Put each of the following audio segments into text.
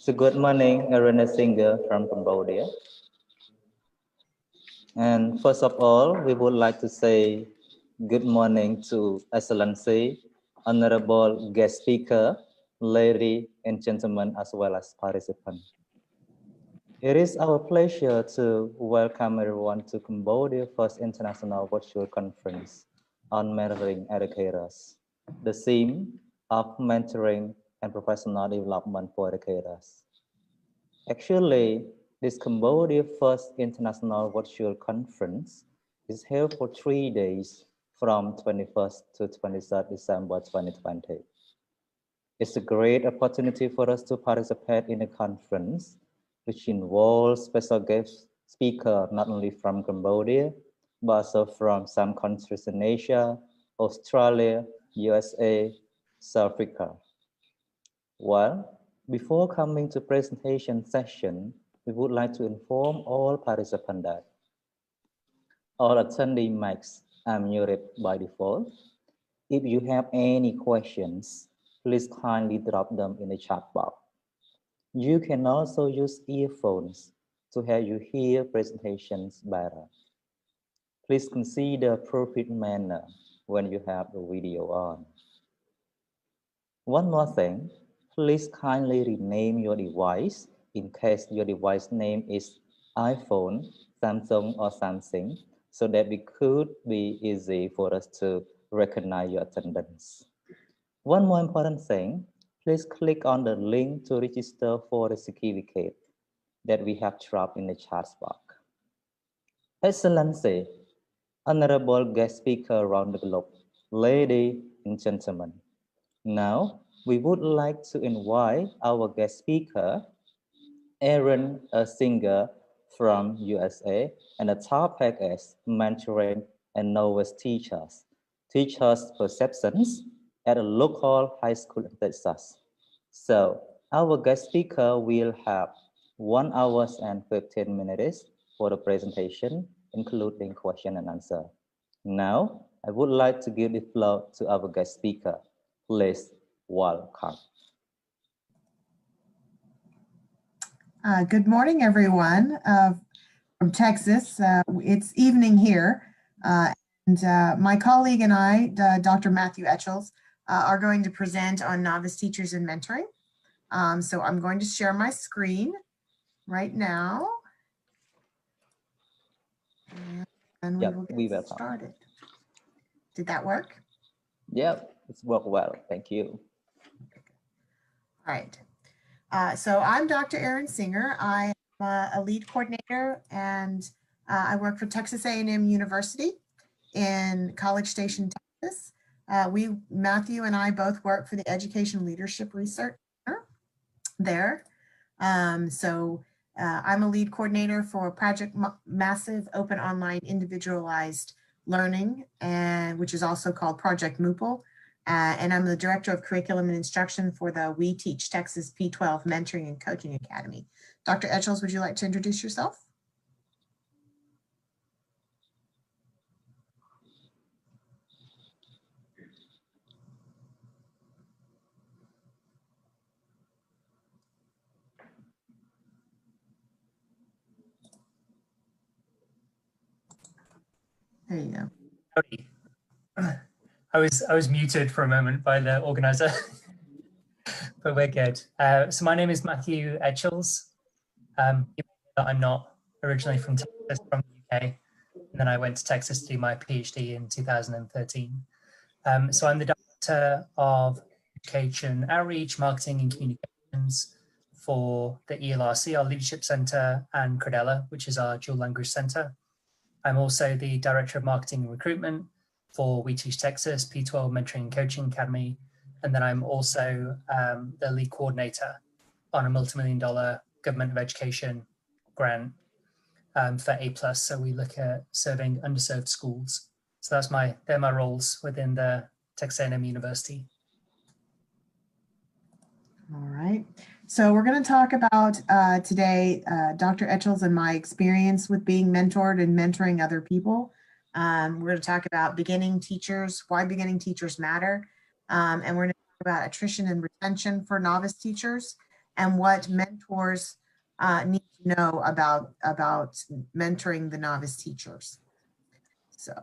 So good morning, Arena Singer from Cambodia. And first of all, we would like to say good morning to Excellency, Honorable Guest Speaker, ladies and gentlemen, as well as participants. It is our pleasure to welcome everyone to Cambodia's first international virtual conference on mentoring educators. The theme of mentoring and professional development for educators. Actually, this Cambodia first international virtual conference is held for 3 days from 21st to 23rd December 2020. It's a great opportunity for us to participate in a conference which involves special guest speakers not only from Cambodia, but also from some countries in Asia, Australia, USA, South Africa. Well, before coming to presentation session, we would like to inform all participants that all attendee mics are muted by default. If you have any questions, please kindly drop them in the chat box. You can also use earphones to help you hear presentations better. Please consider appropriate manner when you have the video on. One more thing, please kindly rename your device in case your device name is iPhone, Samsung, or Samsung, so that it could be easy for us to recognize your attendance. One more important thing, please click on the link to register for the certificate that we have dropped in the chat box. Excellency, honorable guest speaker around the globe, ladies and gentlemen. Now, we would like to invite our guest speaker, Aaron, a singer from USA, and the topic is mentoring and novice teachers perceptions at a local high school in Texas. So our guest speaker will have 1 hour and 15 minutes for the presentation, including question and answer. Now, I would like to give the floor to our guest speaker. Please welcome. Good morning, everyone from Texas. It's evening here, and my colleague and I, Dr. Matthew Etchells, are going to present on novice teachers and mentoring. So I'm going to share my screen right now, and we will get started. Did that work? Yep, it's worked well. Thank you. All right. So I'm Dr. Aaron Singer. I am a lead coordinator, and I work for Texas A&M University in College Station, Texas. Matthew and I both work for the Education Leadership Research Center there. I'm a lead coordinator for Project Massive Open Online Individualized Learning, which is also called Project MOOPLE. And I'm the Director of Curriculum and Instruction for the We Teach Texas P12 Mentoring and Coaching Academy. Dr. Etchells, would you like to introduce yourself? There you go. Howdy. I was muted for a moment by the organizer, but we're good. So my name is Matthew Etchells. I'm not originally from Texas, from the UK, and then I went to Texas to do my PhD in 2013. So I'm the Director of Education Outreach, Marketing and Communications for the ELRC, our Leadership Center, and Credella, which is our Dual Language Center. I'm also the Director of Marketing and Recruitment for We Teach Texas, P12 Mentoring and Coaching Academy. And then I'm also the lead coordinator on a multi-million-dollar government of education grant for A+. So we look at serving underserved schools. So they're my roles within the Texas A&M University. All right. So we're going to talk about today, Dr. Etchells and my experience with being mentored and mentoring other people. We're going to talk about beginning teachers, why beginning teachers matter. And we're going to talk about attrition and retention for novice teachers. and what mentors need to know about mentoring the novice teachers. So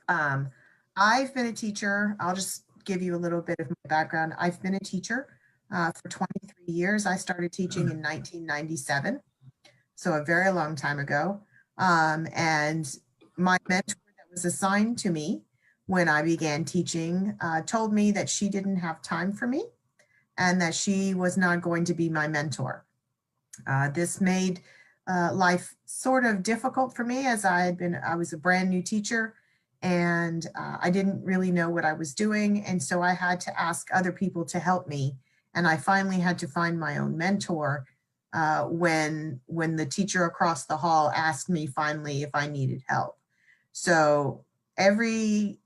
I've been a teacher. I'll just give you a little bit of my background. I've been a teacher for 23 years. I started teaching in 1997, so a very long time ago. And my mentor that was assigned to me when I began teaching told me that she didn't have time for me and that she was not going to be my mentor. This made life sort of difficult for me, as I was a brand new teacher, and I didn't really know what I was doing. And so I had to ask other people to help me. And I finally had to find my own mentor when the teacher across the hall asked me finally if I needed help. So every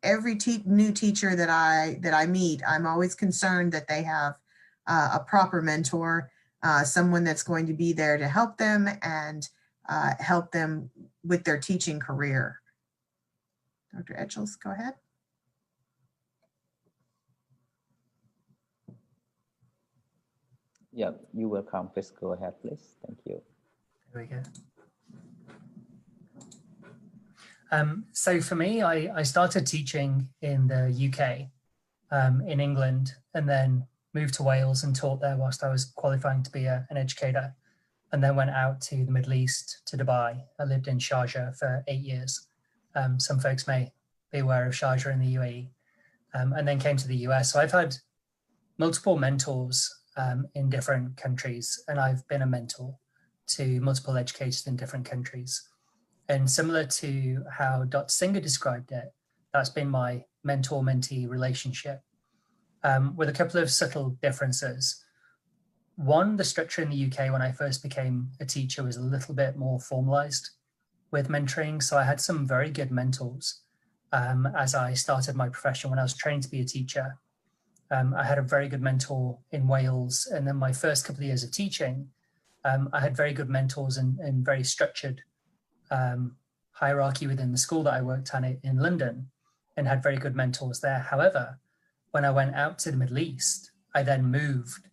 new teacher that I meet, I'm always concerned that they have a proper mentor, someone that's going to be there to help them and help them with their teaching career. Dr. Etchels, go ahead. Yeah, you're welcome. Please go ahead, please. Thank you. There we go. So for me, I started teaching in the UK, in England, and then moved to Wales and taught there whilst I was qualifying to be an educator, and then went out to the Middle East, to Dubai. I lived in Sharjah for 8 years. Some folks may be aware of Sharjah in the UAE, and then came to the US. So I've had multiple mentors in different countries, and I've been a mentor to multiple educators in different countries. And similar to how Dr. Singer described it, that's been my mentor-mentee relationship, with a couple of subtle differences. One, the structure in the UK when I first became a teacher was a little bit more formalized with mentoring. So I had some very good mentors as I started my profession when I was trained to be a teacher. I had a very good mentor in Wales. And then my first couple of years of teaching, I had very good mentors and very structured hierarchy within the school that I worked at in London, and had very good mentors there. However, when I went out to the Middle East, I then moved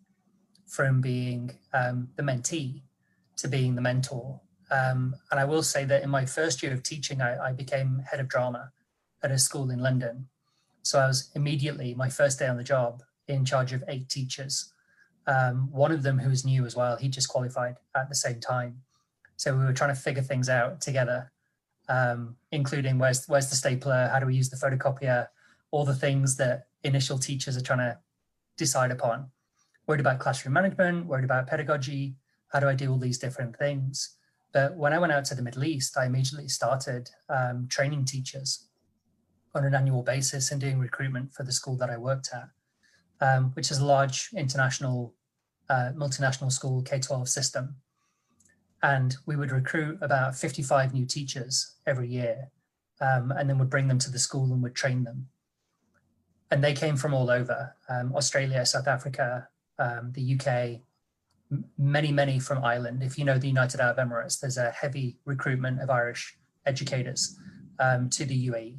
from being the mentee to being the mentor. And I will say that in my first year of teaching, I became head of drama at a school in London. So I was immediately, my first day on the job, in charge of 8 teachers. One of them who was new as well, he just qualified at the same time. So we were trying to figure things out together, including where's the stapler, how do we use the photocopier, all the things that initial teachers are trying to decide upon. Worried about classroom management, worried about pedagogy, how do I do all these different things? But when I went out to the Middle East, I immediately started training teachers on an annual basis and doing recruitment for the school that I worked at, which is a large international, multinational school K-12 system. And we would recruit about 55 new teachers every year, and then would bring them to the school and would train them. And they came from all over, Australia, South Africa, the UK, many from Ireland. If you know the United Arab Emirates, there's a heavy recruitment of Irish educators to the UAE.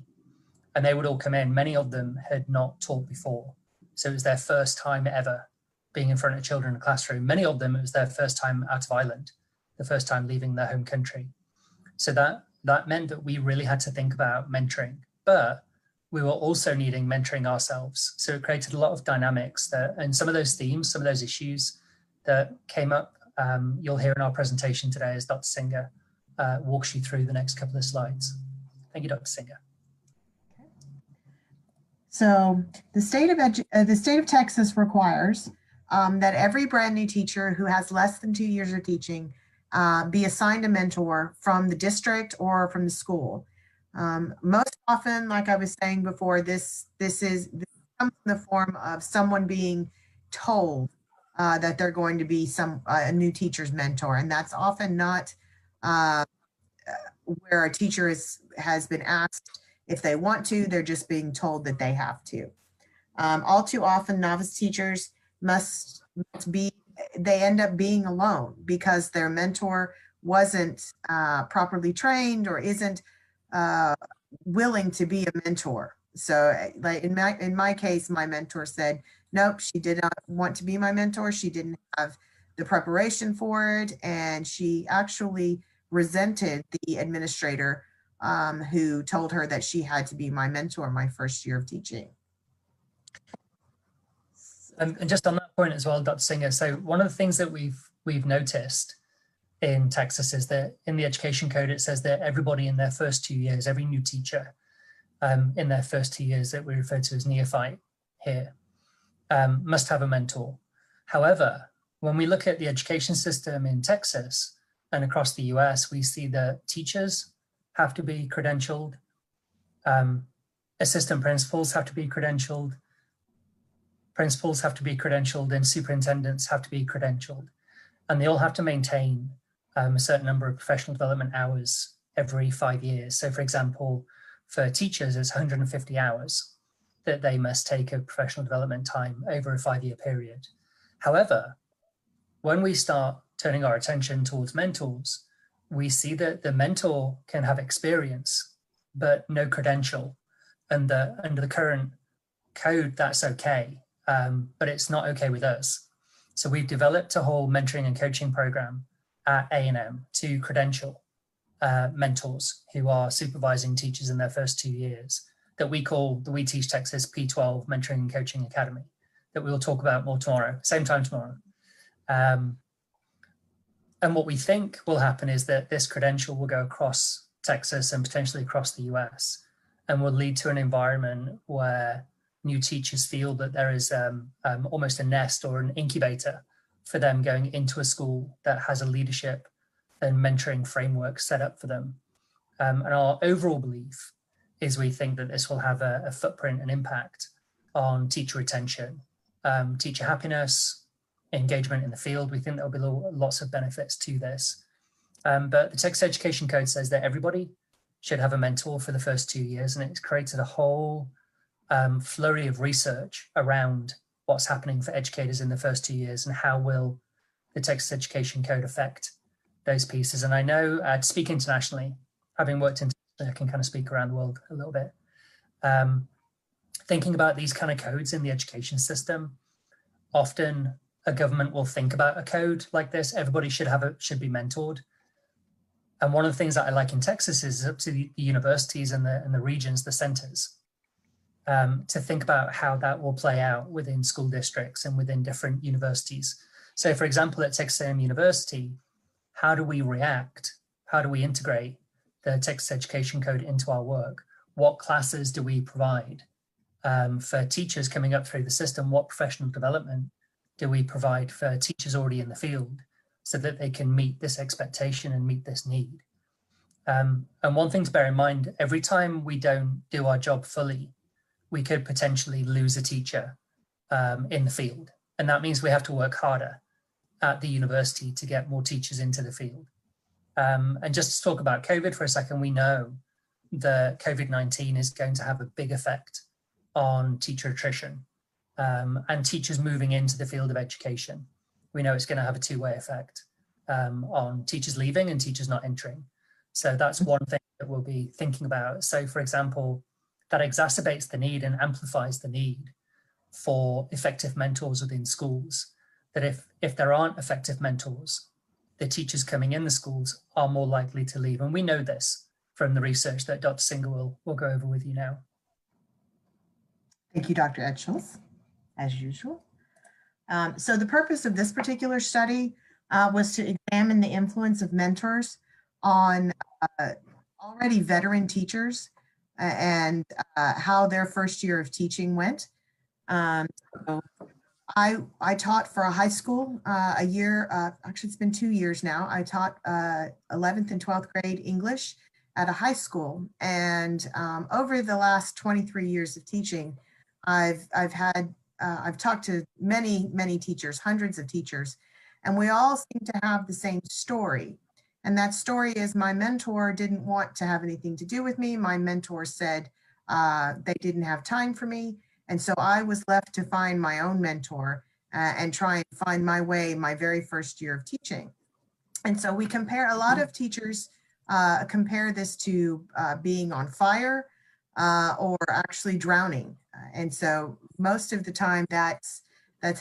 And they would all come in. Many of them had not taught before. So it was their first time ever being in front of children in a classroom. Many of them, it was their first time out of Ireland, the first time leaving their home country. So that meant that we really had to think about mentoring, but we were also needing mentoring ourselves. So it created a lot of dynamics and some of those themes, some of those issues that came up, you'll hear in our presentation today as Dr. Singer walks you through the next couple of slides. Thank you, Dr. Singer. So the state of Texas requires that every brand new teacher who has less than 2 years of teaching be assigned a mentor from the district or from the school. Most often, like I was saying before, this comes in the form of someone being told that they're going to be a new teacher's mentor, and that's often not where a teacher has been asked if they want to. They're just being told that they have to. All too often, novice teachers they end up being alone because their mentor wasn't properly trained or isn't willing to be a mentor. So like in my case, my mentor said, nope, she did not want to be my mentor. She didn't have the preparation for it. And she actually resented the administrator who told her that she had to be my mentor my first year of teaching. And just on that point as well, Dr. Singer, so one of the things that we've noticed in Texas is that in the education code, it says that everybody in their first 2 years, every new teacher in their first 2 years that we refer to as neophyte here, must have a mentor. However, when we look at the education system in Texas and across the US, we see that teachers have to be credentialed, assistant principals have to be credentialed, principals have to be credentialed, and superintendents have to be credentialed. And they all have to maintain a certain number of professional development hours every 5 years. So for example, for teachers, it's 150 hours that they must take of professional development time over a 5-year period. However, when we start turning our attention towards mentors, we see that the mentor can have experience, but no credential. And under the current code, that's okay, but it's not okay with us. So we've developed a whole mentoring and coaching program at A&M to credential mentors who are supervising teachers in their first 2 years that we call the We Teach Texas P12 Mentoring and Coaching Academy that we'll talk about more tomorrow, same time tomorrow. And what we think will happen is that this credential will go across Texas and potentially across the US and will lead to an environment where new teachers feel that there is almost a nest or an incubator for them going into a school that has a leadership and mentoring framework set up for them. And our overall belief is we think that this will have a footprint and impact on teacher retention, teacher happiness, engagement in the field. We think there'll be lots of benefits to this. But the Texas Education Code says that everybody should have a mentor for the first 2 years, and it's created a whole flurry of research around what's happening for educators in the first 2 years and how will the Texas Education Code affect those pieces. And I know to speak internationally, having worked internationally, I can kind of speak around the world a little bit. Thinking about these kind of codes in the education system, often a government will think about a code like this. Everybody should be mentored. And one of the things that I like in Texas is up to the universities and the regions, the centers, to think about how that will play out within school districts and within different universities. So for example, at Texas A&M University, how do we react? How do we integrate the Texas Education Code into our work? What classes do we provide for teachers coming up through the system? What professional development do we provide for teachers already in the field so that they can meet this expectation and meet this need? And one thing to bear in mind, every time we don't do our job fully, we could potentially lose a teacher in the field. And that means we have to work harder at the university to get more teachers into the field. And just to talk about COVID for a second, we know that COVID-19 is going to have a big effect on teacher attrition and teachers moving into the field of education. We know it's going to have a two-way effect on teachers leaving and teachers not entering. So that's one thing that we'll be thinking about. So for example, that exacerbates the need and amplifies the need for effective mentors within schools. That if there aren't effective mentors, the teachers coming in the schools are more likely to leave. And we know this from the research that Dr. Singer will go over with you now. Thank you, Dr. Etchels, as usual. So the purpose of this particular study was to examine the influence of mentors on already veteran teachers and how their first year of teaching went. So I taught for a high school a year, actually it's been 2 years now. I taught 11th and 12th grade English at a high school. And over the last 23 years of teaching, I've talked to many teachers, hundreds of teachers, and we all seem to have the same story. And that story is my mentor didn't want to have anything to do with me. My mentor said they didn't have time for me. And so I was left to find my own mentor and try and find my way my very first year of teaching. And so we compare, a lot of teachers compare this to being on fire. or actually drowning. And so most of the time that's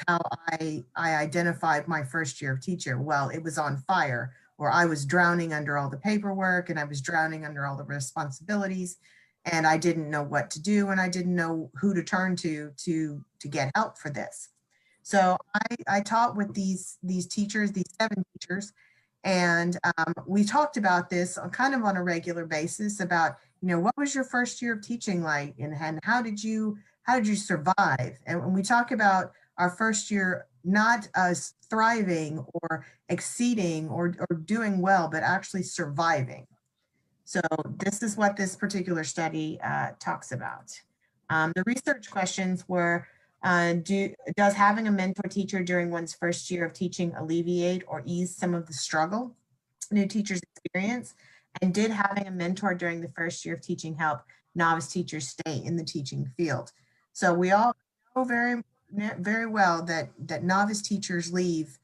how I identified my first year of teacher. Well, it was on fire, or I was drowning under all the paperwork and I was drowning under all the responsibilities, and I didn't know what to do and I didn't know who to turn to get help for this. So I taught with these teachers, these 7 teachers, and we talked about this kind of on a regular basis about, what was your first year of teaching like, and how did you survive? And when we talk about our first year, not us thriving or exceeding or doing well, but actually surviving. So this is what this particular study talks about. The research questions were, does having a mentor teacher during one's first year of teaching alleviate or ease some of the struggle new teachers experience? And did having a mentor during the first year of teaching help novice teachers stay in the teaching field? So we all know very well that novice teachers leave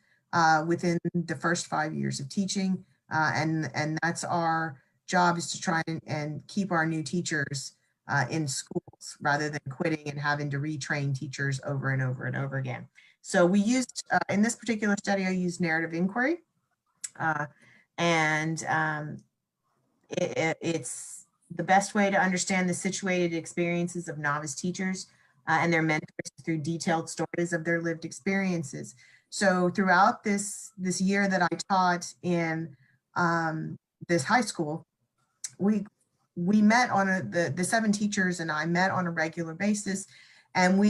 within the first 5 years of teaching, and that's our job, is to try and keep our new teachers in schools rather than quitting and having to retrain teachers over and over and over again. So we used, in this particular study, I used narrative inquiry. It's the best way to understand the situated experiences of novice teachers and their mentors through detailed stories of their lived experiences. So throughout this year that I taught in this high school, we met on the 7 teachers and I met on a regular basis, and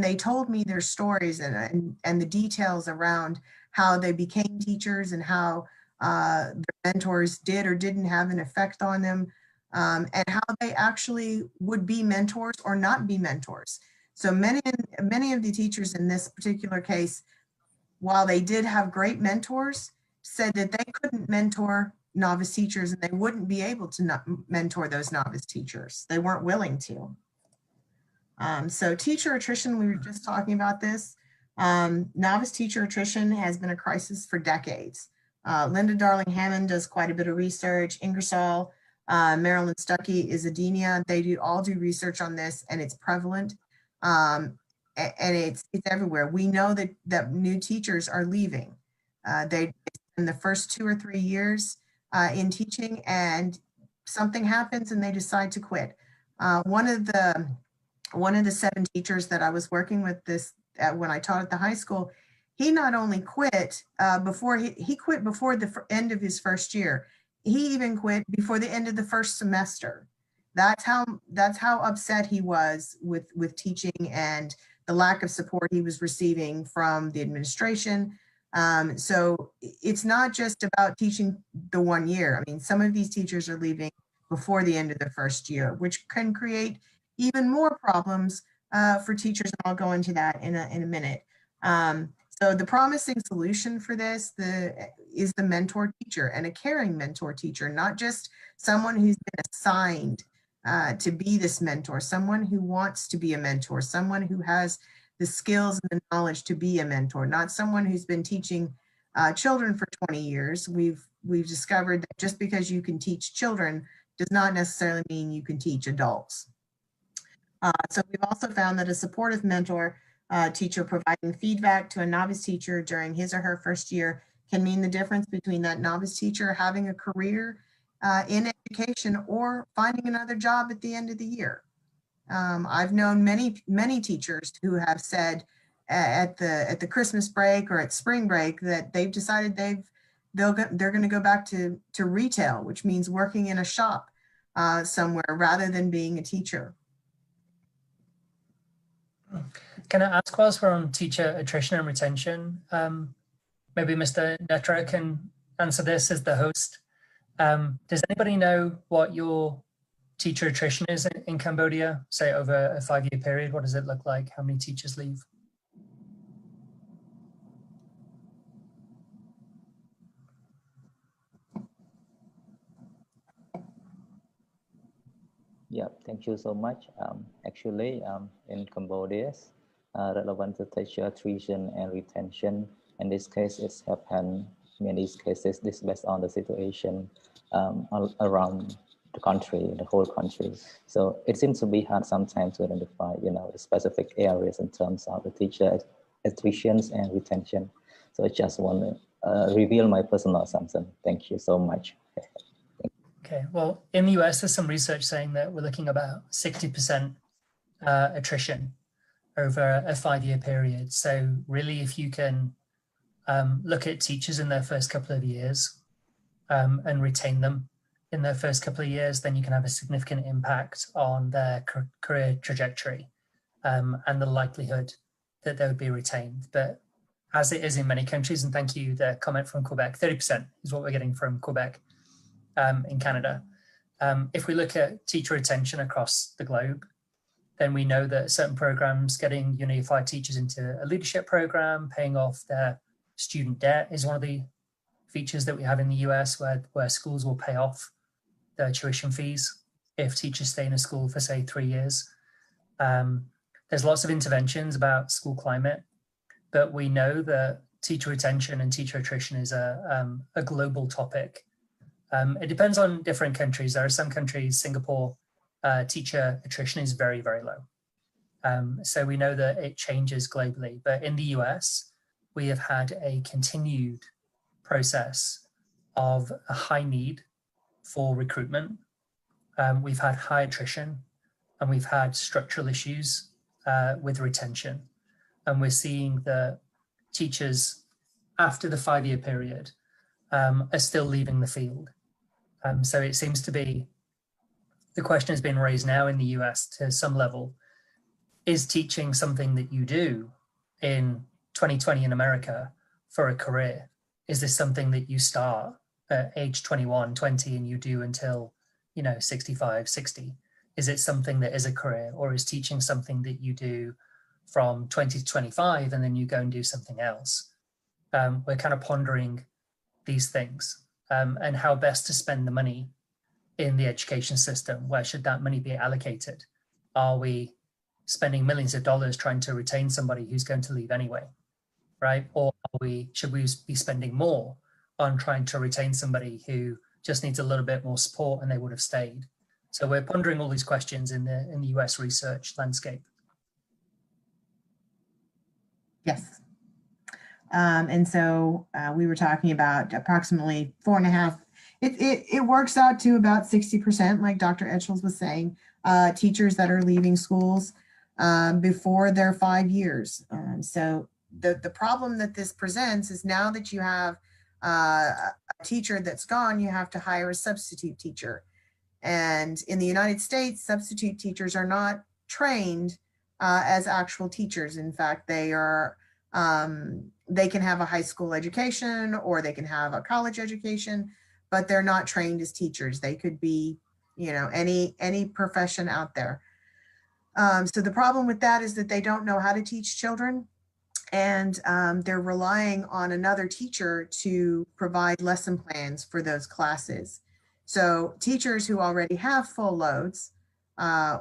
they told me their stories and the details around how they became teachers and how their mentors did or didn't have an effect on them, and how they actually would be mentors or not be mentors. So many of the teachers in this particular case, while they did have great mentors, said that they couldn't mentor novice teachers and they wouldn't be able to mentor those novice teachers. They weren't willing to. So teacher attrition, we were just talking about this. Novice teacher attrition has been a crisis for decades. Linda Darling Hammond does quite a bit of research. Ingersoll, Marilyn Stuckey, Isadenia, they all do research on this, and it's prevalent. And it's everywhere. We know that new teachers are leaving. They in the first 2 or 3 years in teaching, and something happens and they decide to quit. One of the 7 teachers that I was working with when I taught at the high school, he not only quit before he quit before the end of his first year. He even quit before the end of the first semester. That's how upset he was with teaching and the lack of support he was receiving from the administration. So it's not just about teaching the 1 year. I mean, some of these teachers are leaving before the end of the first year, which can create even more problems for teachers. And I'll go into that in a minute. So the promising solution for this is the mentor teacher, and a caring mentor teacher, not just someone who's been assigned to be this mentor, someone who wants to be a mentor, someone who has the skills and the knowledge to be a mentor, not someone who's been teaching children for 20 years. We've discovered that just because you can teach children does not necessarily mean you can teach adults. So we've also found that a supportive mentor teacher providing feedback to a novice teacher during his or her first year can mean the difference between that novice teacher having a career in education or finding another job at the end of the year. I've known many teachers who have said at the Christmas break or at spring break that they've decided they're going to go back to retail, which means working in a shop somewhere rather than being a teacher. Can I ask, whilst we're on teacher attrition and retention, maybe Mr. Netra can answer this as the host. Does anybody know what your teacher attrition is in Cambodia, say over a 5-year period? What does it look like? How many teachers leave? Yeah, thank you so much. Actually, in Cambodia, relevant to teacher attrition and retention, in this case, it's happened in these cases, this based on the situation around the country, the whole country. So it seems to be hard sometimes to identify, specific areas in terms of the teacher attrition and retention. So I just want to reveal my personal assumption. Thank you so much. Okay, well, in the US, there's some research saying that we're looking about 60% attrition over a 5-year period. So really, if you can look at teachers in their first couple of years and retain them in their first couple of years, then you can have a significant impact on their career trajectory and the likelihood that they would be retained. But as it is in many countries, and thank you, the comment from Quebec, 30% is what we're getting from Quebec in Canada. If we look at teacher retention across the globe, then we know that certain programs, getting unified teachers into a leadership program, paying off their student debt is one of the features that we have in the US, where schools will pay off their tuition fees if teachers stay in a school for, say, 3 years. There's lots of interventions about school climate, but we know that teacher retention and teacher attrition is a global topic. It depends on different countries. There are some countries, Singapore, teacher attrition is very, very low. So we know that it changes globally. But in the US, we have had a continued process of a high need for recruitment. We've had high attrition, and we've had structural issues with retention. And we're seeing that teachers after the 5-year period are still leaving the field. So it seems to be, the question has been raised now in the US to some level, is teaching something that you do in 2020 in America for a career? Is this something that you start at age 21, 20 and you do until, 65, 60? Is it something that is a career, or is teaching something that you do from 20 to 25 and then you go and do something else? We're kind of pondering these things and how best to spend the money in the education system. Where should that money be allocated? Are we spending millions of dollars trying to retain somebody who's going to leave anyway, right? Or should we be spending more on trying to retain somebody who just needs a little bit more support and they would have stayed? So we're pondering all these questions in the US research landscape. Yes. And so we were talking about approximately 4.5. It works out to about 60%, like Dr. Etchels was saying, teachers that are leaving schools before their 5 years. So the problem that this presents is, now that you have a teacher that's gone, you have to hire a substitute teacher. And in the United States, substitute teachers are not trained as actual teachers. In fact, they are they can have a high school education or they can have a college education, but they're not trained as teachers. They could be, any profession out there. So the problem with that is that they don't know how to teach children, and they're relying on another teacher to provide lesson plans for those classes. So teachers who already have full loads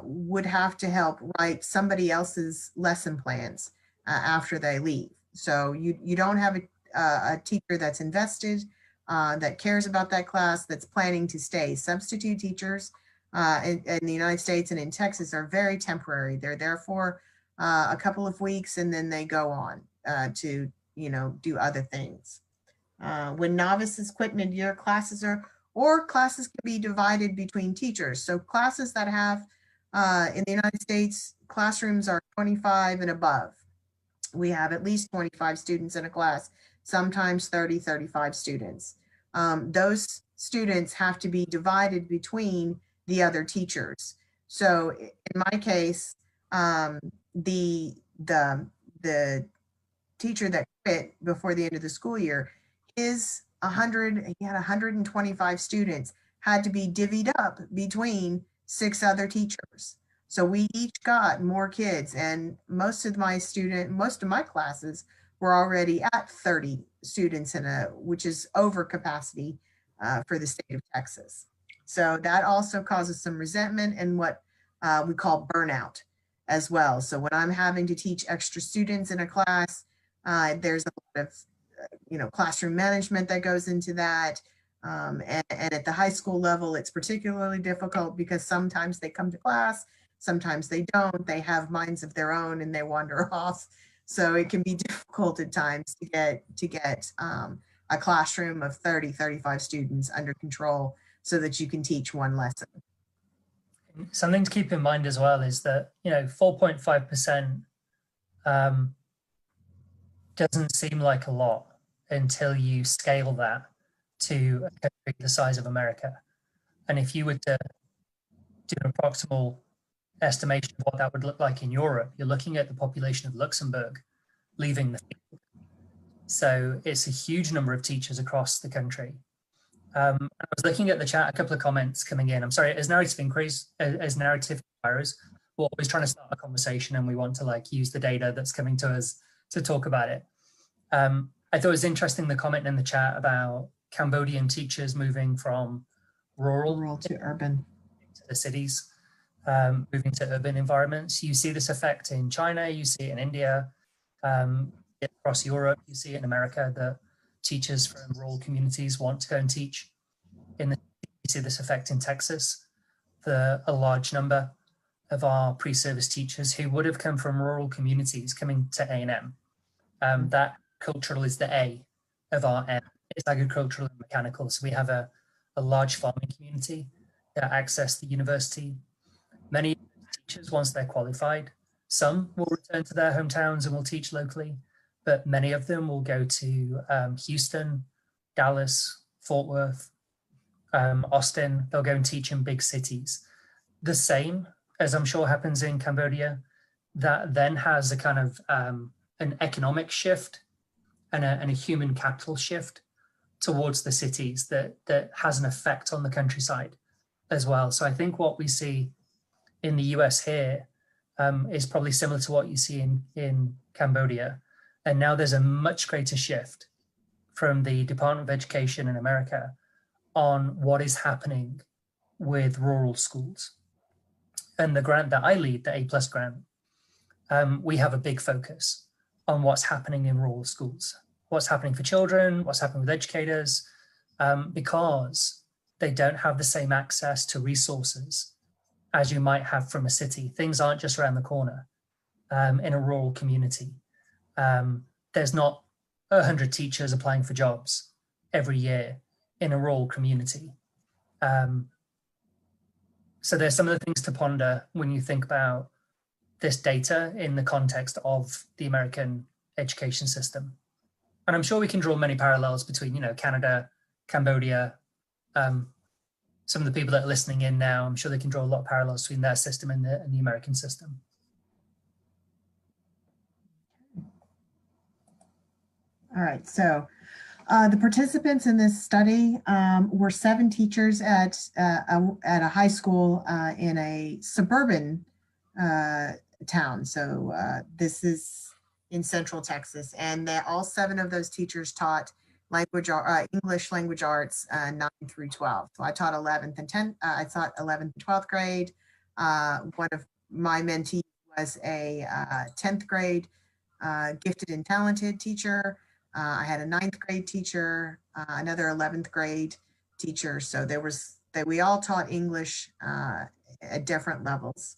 would have to help write somebody else's lesson plans after they leave. So you don't have a teacher that's invested, that cares about that class, that's planning to stay. Substitute teachers in the United States and in Texas are very temporary. They're there for a couple of weeks and then they go on to, do other things. When novices quit mid-year, classes can be divided between teachers. So classes that have, in the United States, classrooms are 25 and above. We have at least 25 students in a class, sometimes 30, 35 students. Those students have to be divided between the other teachers. So in my case, the teacher that quit before the end of the school year, he had 125 students, had to be divvied up between 6 other teachers. So we each got more kids, and most of my classes were already at 30 students which is over capacity for the state of Texas. So that also causes some resentment and what we call burnout as well. So when I'm having to teach extra students in a class, there's a lot of classroom management that goes into that. And at the high school level, it's particularly difficult because sometimes they come to class, sometimes they don't, they have minds of their own and they wander off. So it can be difficult at times to get a classroom of 30, 35 students under control so that you can teach one lesson. Something to keep in mind as well is that, 4.5% doesn't seem like a lot until you scale that to a country the size of America. And if you were to do an approximate estimation of what that would look like in Europe, you're looking at the population of Luxembourg leaving the field. So it's a huge number of teachers across the country. I was looking at the chat, a couple of comments coming in. I'm sorry, as narrative inquirers, we're always trying to start a conversation and we want to use the data that's coming to us to talk about it. I thought it was interesting, the comment in the chat about Cambodian teachers moving from rural to urban, to the cities, moving to urban environments. You see this effect in China, you see it in India, across Europe, you see it in America, that teachers from rural communities want to go and teach. You see this effect in Texas. A large number of our pre-service teachers who would have come from rural communities coming to A&M. That cultural is the A of our M. It's agricultural and mechanical. So we have a large farming community that access the university. Many teachers, once they're qualified, some will return to their hometowns and will teach locally, but many of them will go to Houston, Dallas, Fort Worth, Austin. They'll go and teach in big cities. The same, as I'm sure happens in Cambodia, that then has a kind of an economic shift and a human capital shift towards the cities that has an effect on the countryside as well. So I think what we see in the US here is probably similar to what you see in Cambodia. And now there's a much greater shift from the Department of Education in America on what is happening with rural schools. And the grant that I lead, the A+ grant, we have a big focus on what's happening in rural schools, what's happening for children, what's happening with educators, because they don't have the same access to resources as you might have from a city. Things aren't just around the corner in a rural community. There's not 100 teachers applying for jobs every year in a rural community. So there's some of the things to ponder when you think about this data in the context of the American education system. And I'm sure we can draw many parallels between, Canada, Cambodia. Some of the people that are listening in now, I'm sure they can draw a lot of parallels between their system and the American system. All right, so the participants in this study were 7 teachers at a high school in a suburban town. So this is in Central Texas, and all 7 of those teachers taught English language arts 9 through 12. So I taught 11th and 10th. I taught 11th and 12th grade. One of my mentees was a 10th grade gifted and talented teacher. I had a 9th grade teacher, another 11th grade teacher. So we all taught English at different levels.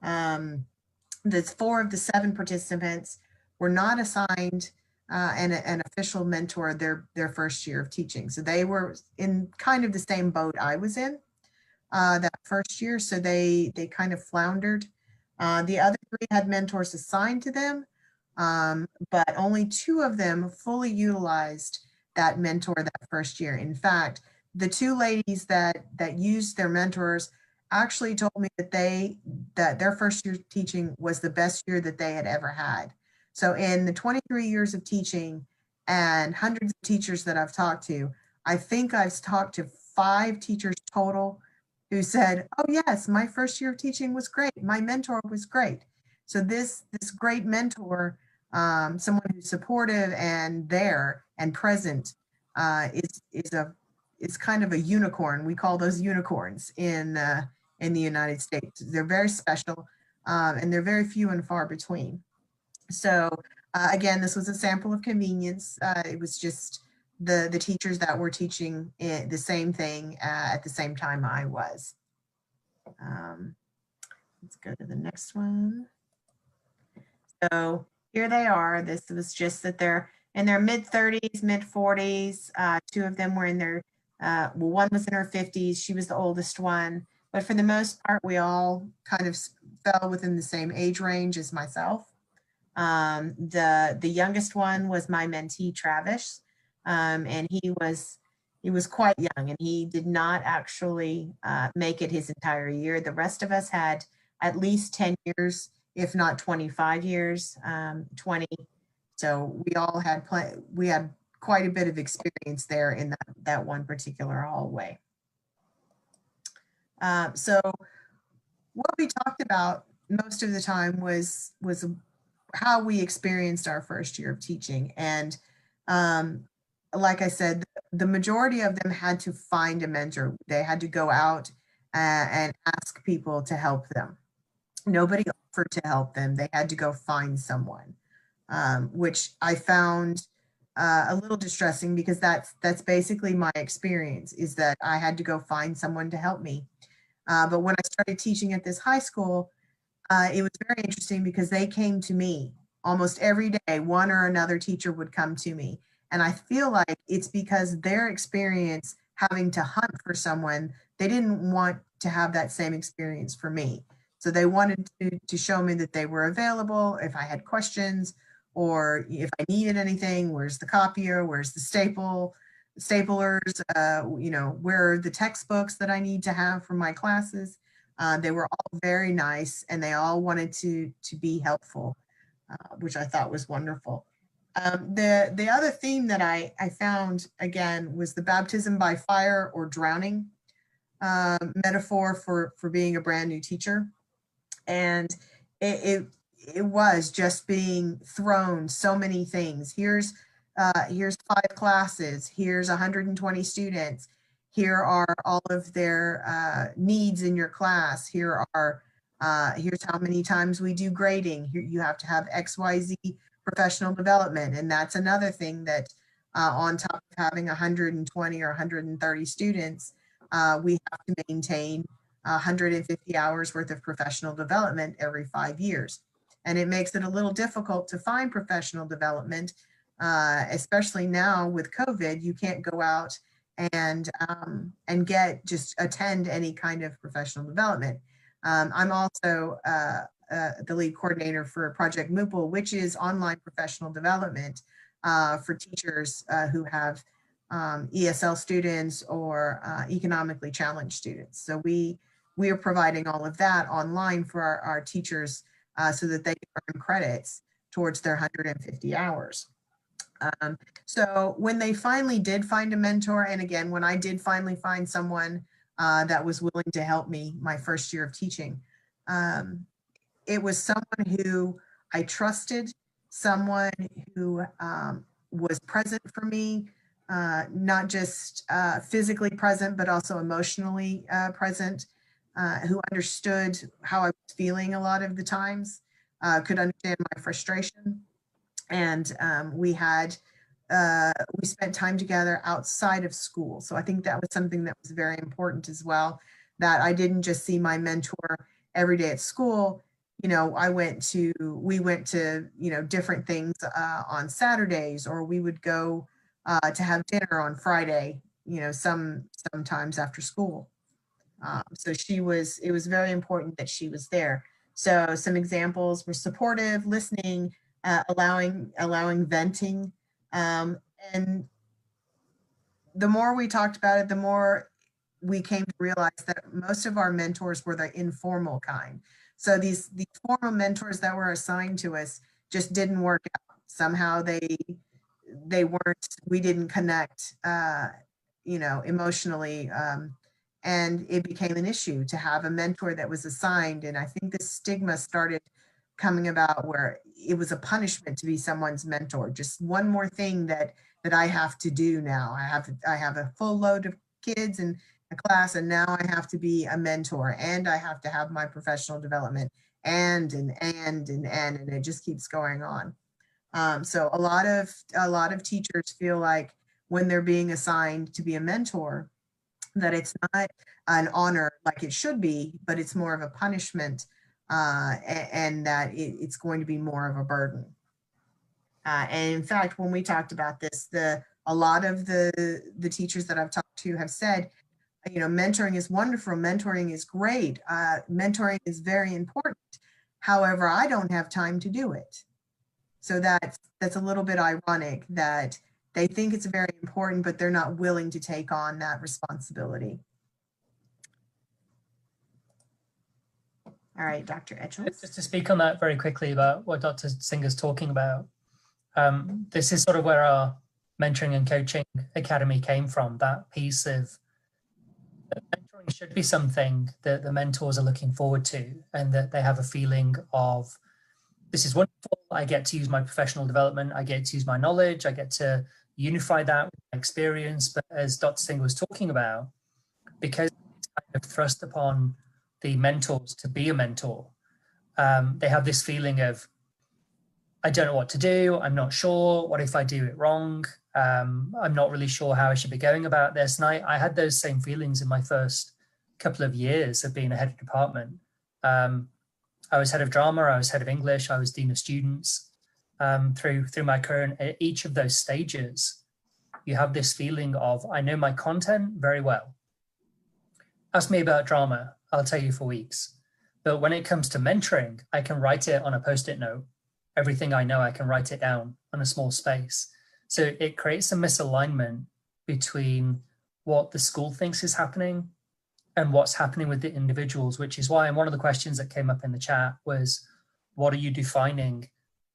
The 4 of the 7 participants were not assigned an official mentor their first year of teaching. So they were in kind of the same boat I was in that first year. So they kind of floundered. The other 3 had mentors assigned to them, but only 2 of them fully utilized that mentor that first year. In fact, the 2 ladies that used their mentors actually told me that their first year teaching was the best year that they had ever had. So in the 23 years of teaching and hundreds of teachers that I've talked to, I think I've talked to 5 teachers total who said, oh yes, my first year of teaching was great. My mentor was great. So this great mentor, someone who's supportive and there and present, is kind of a unicorn. We call those unicorns in the United States. They're very special, and they're very few and far between. So again, this was a sample of convenience. It was just the teachers that were teaching the same thing at the same time I was. Let's go to the next one. So here they are. This was just that they're in their mid-30s, mid-40s. Two of them were in their, well, one was in her 50s. She was the oldest one. But for the most part, we all kind of fell within the same age range as myself. The youngest one was my mentee, Travis, and he was quite young, and he did not actually make it his entire year. The rest of us had at least 10 years, if not 25 years, 20. So we all had we had quite a bit of experience there in that one particular hallway. So what we talked about most of the time was how we experienced our first year of teaching. And like I said, the majority of them had to find a mentor. They had to go out and ask people to help them. Nobody offered to help them. They had to go find someone, which I found a little distressing, because that's basically my experience, is that I had to go find someone to help me. But when I started teaching at this high school, it was very interesting, because they came to me almost every day. One or another teacher would come to me. And I feel like it's because their experience having to hunt for someone, they didn't want to have that same experience for me. So they wanted to show me that they were available if I had questions, or if I needed anything. Where's the copier? Where's the staplers? Where are the textbooks that I need to have for my classes? They were all very nice, and they all wanted to be helpful, which I thought was wonderful. The other theme that I found, again, was the baptism by fire or drowning metaphor for being a brand new teacher. And it was just being thrown so many things. Here's 5 classes. Here's 120 students. Here are all of their needs in your class. Here's how many times we do grading. Here you have to have XYZ professional development. And that's another thing that on top of having 120 or 130 students, we have to maintain 150 hours worth of professional development every 5 years. And it makes it a little difficult to find professional development, especially now with COVID. You can't go out and attend any kind of professional development. I'm also the lead coordinator for Project Moople, which is online professional development for teachers who have ESL students or economically challenged students. So we are providing all of that online for our teachers so that they can earn credits towards their 150 hours. So when they finally did find a mentor, and again, when I did finally find someone that was willing to help me my first year of teaching, it was someone who I trusted, someone who was present for me, not just physically present, but also emotionally present, who understood how I was feeling a lot of the times, could understand my frustration. And we spent time together outside of school. So I think that was something that was very important as well, that I didn't just see my mentor every day at school. We went to, different things on Saturdays, or we would go to have dinner on Friday, sometimes after school. So it was very important that she was there. So some examples were supportive, listening, allowing venting. And the more we talked about it, the more we came to realize that most of our mentors were the informal kind. So these formal mentors that were assigned to us just didn't work out. Somehow we didn't connect, emotionally. And it became an issue to have a mentor that was assigned. And I think the stigma started coming about where it was a punishment to be someone's mentor. Just one more thing that I have to do now. I have a full load of kids in a class, and now I have to be a mentor, and I have to have my professional development, and it just keeps going on. So a lot of teachers feel like when they're being assigned to be a mentor, that it's not an honor like it should be, but it's more of a punishment, and that it's going to be more of a burden. And in fact, when we talked about this, a lot of the teachers that I've talked to have said, you know, mentoring is wonderful, mentoring is great, mentoring is very important. However, I don't have time to do it. So that's a little bit ironic that they think it's very important, but they're not willing to take on that responsibility. All right, Dr. Etchells. Just to speak on that very quickly about what Dr. Singer's talking about, this is sort of where our mentoring and coaching academy came from, that piece of mentoring should be something that the mentors are looking forward to, and that they have a feeling of, this is wonderful, I get to use my professional development, I get to use my knowledge, I get to unify that with my experience. But as Dr. Singer was talking about, because it's kind of thrust upon the mentors to be a mentor, they have this feeling of, I don't know what to do, I'm not sure, what if I do it wrong? I'm not really sure how I should be going about this. And I had those same feelings in my first couple of years of being a head of department. I was head of drama, I was head of English, I was dean of students. Through my career, and at each of those stages, you have this feeling of, I know my content very well. Ask me about drama, I'll tell you for weeks. But when it comes to mentoring, I can write it on a post-it note. Everything I know, I can write it down on a small space. So it creates a misalignment between what the school thinks is happening and what's happening with the individuals, which is why, and one of the questions that came up in the chat was, what are you defining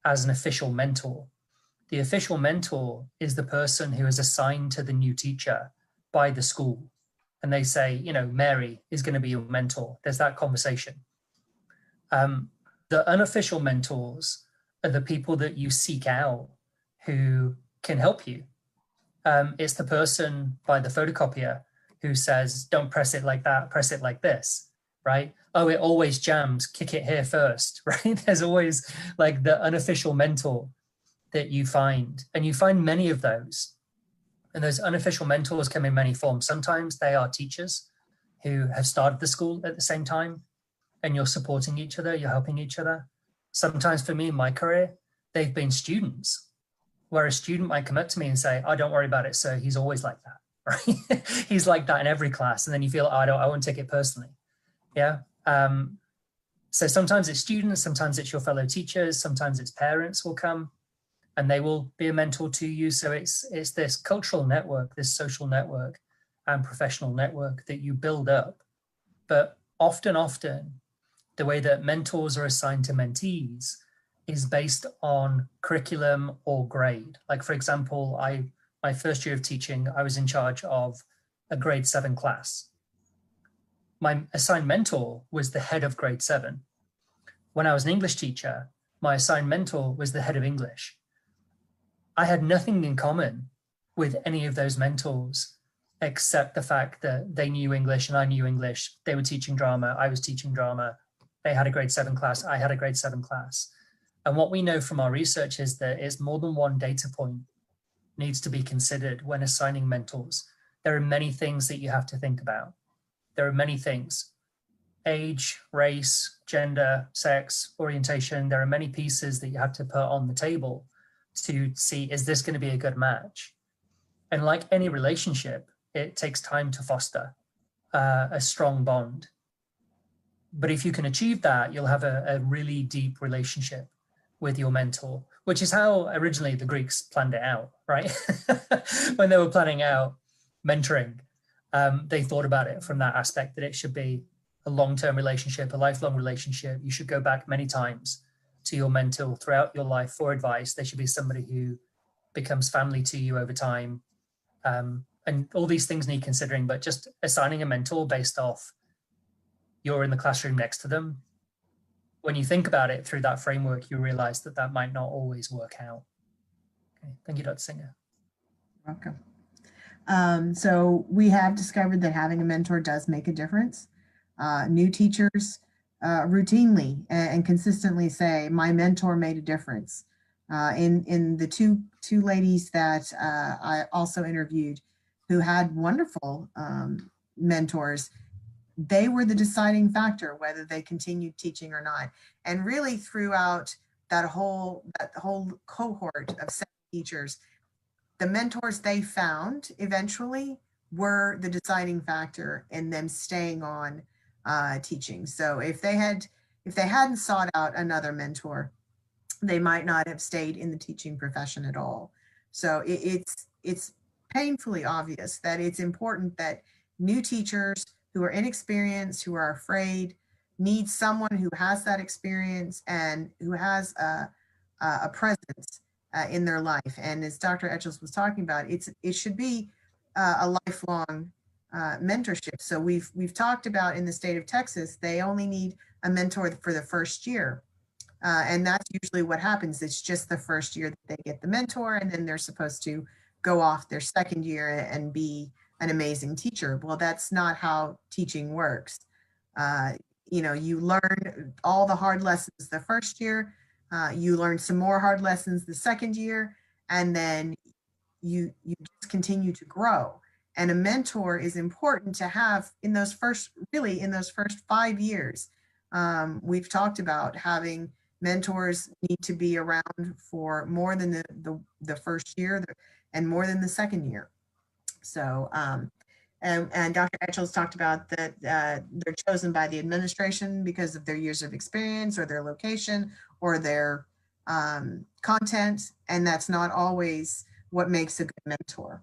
as an official mentor? The official mentor is the person who is assigned to the new teacher by the school. And they say, you know, Mary is going to be your mentor. There's that conversation. The unofficial mentors are the people that you seek out who can help you. It's the person by the photocopier who says, don't press it like that, press it like this, right? Oh, it always jams, kick it here first, right? There's always like the unofficial mentor that you find, and you find many of those. And those unofficial mentors come in many forms. Sometimes they are teachers who have started the school at the same time, and you're supporting each other, you're helping each other. Sometimes for me in my career, they've been students, where a student might come up to me and say, oh, don't worry about it, sir, he's always like that, right? He's like that in every class. And then you feel, oh, I won't take it personally. Yeah. So sometimes it's students, sometimes it's your fellow teachers, sometimes it's parents will come and they will be a mentor to you. So it's this cultural network, this social network and professional network that you build up. But often, the way that mentors are assigned to mentees is based on curriculum or grade. Like, for example, my first year of teaching, I was in charge of a grade 7 class. My assigned mentor was the head of grade 7. When I was an English teacher, my assigned mentor was the head of English. I had nothing in common with any of those mentors, except the fact that they knew English and I knew English. They were teaching drama, I was teaching drama. They had a grade 7 class, I had a grade 7 class. And what we know from our research is that it's more than one data point needs to be considered when assigning mentors. There are many things that you have to think about. There are many things: age, race, gender, sex, orientation. There are many pieces that you have to put on the table to see, is this going to be a good match? And like any relationship, it takes time to foster a strong bond. But if you can achieve that, you'll have a really deep relationship with your mentor, which is how originally the Greeks planned it out, right? When they were planning out mentoring, they thought about it from that aspect, that it should be a long-term relationship, a lifelong relationship. You should go back many times to your mentor throughout your life for advice. They should be somebody who becomes family to you over time. And all these things need considering, but just assigning a mentor based off you're in the classroom next to them, when you think about it through that framework, you realize that that might not always work out. Okay, thank you, Dr. Singer. Welcome. So we have discovered that having a mentor does make a difference. New teachers routinely and consistently say, my mentor made a difference. In the two two ladies that I also interviewed who had wonderful mentors. They were the deciding factor whether they continued teaching or not. And really throughout that whole cohort of 7 teachers, the mentors they found eventually were the deciding factor in them staying on teaching. So if they hadn't sought out another mentor, they might not have stayed in the teaching profession at all. So it's painfully obvious that it's important that new teachers who are inexperienced, who are afraid, need someone who has that experience and who has a presence in their life. And as Dr. Etchells was talking about, it should be a lifelong mentorship. So we've talked about in the state of Texas, they only need a mentor for the first year. And that's usually what happens. It's just the first year that they get the mentor, and then they're supposed to go off their second year and be an amazing teacher. Well, that's not how teaching works. You learn all the hard lessons the first year, you learn some more hard lessons the second year, and then you just continue to grow. And a mentor is important to have in those first 5 years. We've talked about having mentors need to be around for more than the first year and more than the second year. So, and Dr. Etchells talked about that they're chosen by the administration because of their years of experience or their location or their content, and that's not always what makes a good mentor.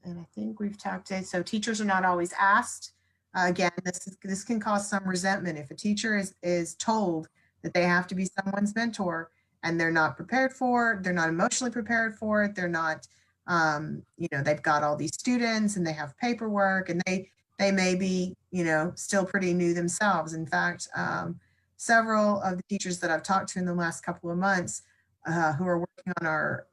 And I think we've talked to, so teachers are not always asked. Again, this can cause some resentment if a teacher is told that they have to be someone's mentor and they're not prepared for it, they're not emotionally prepared for it, they're not, they've got all these students and they have paperwork and they may be, still pretty new themselves. In fact, several of the teachers that I've talked to in the last couple of months who are working on our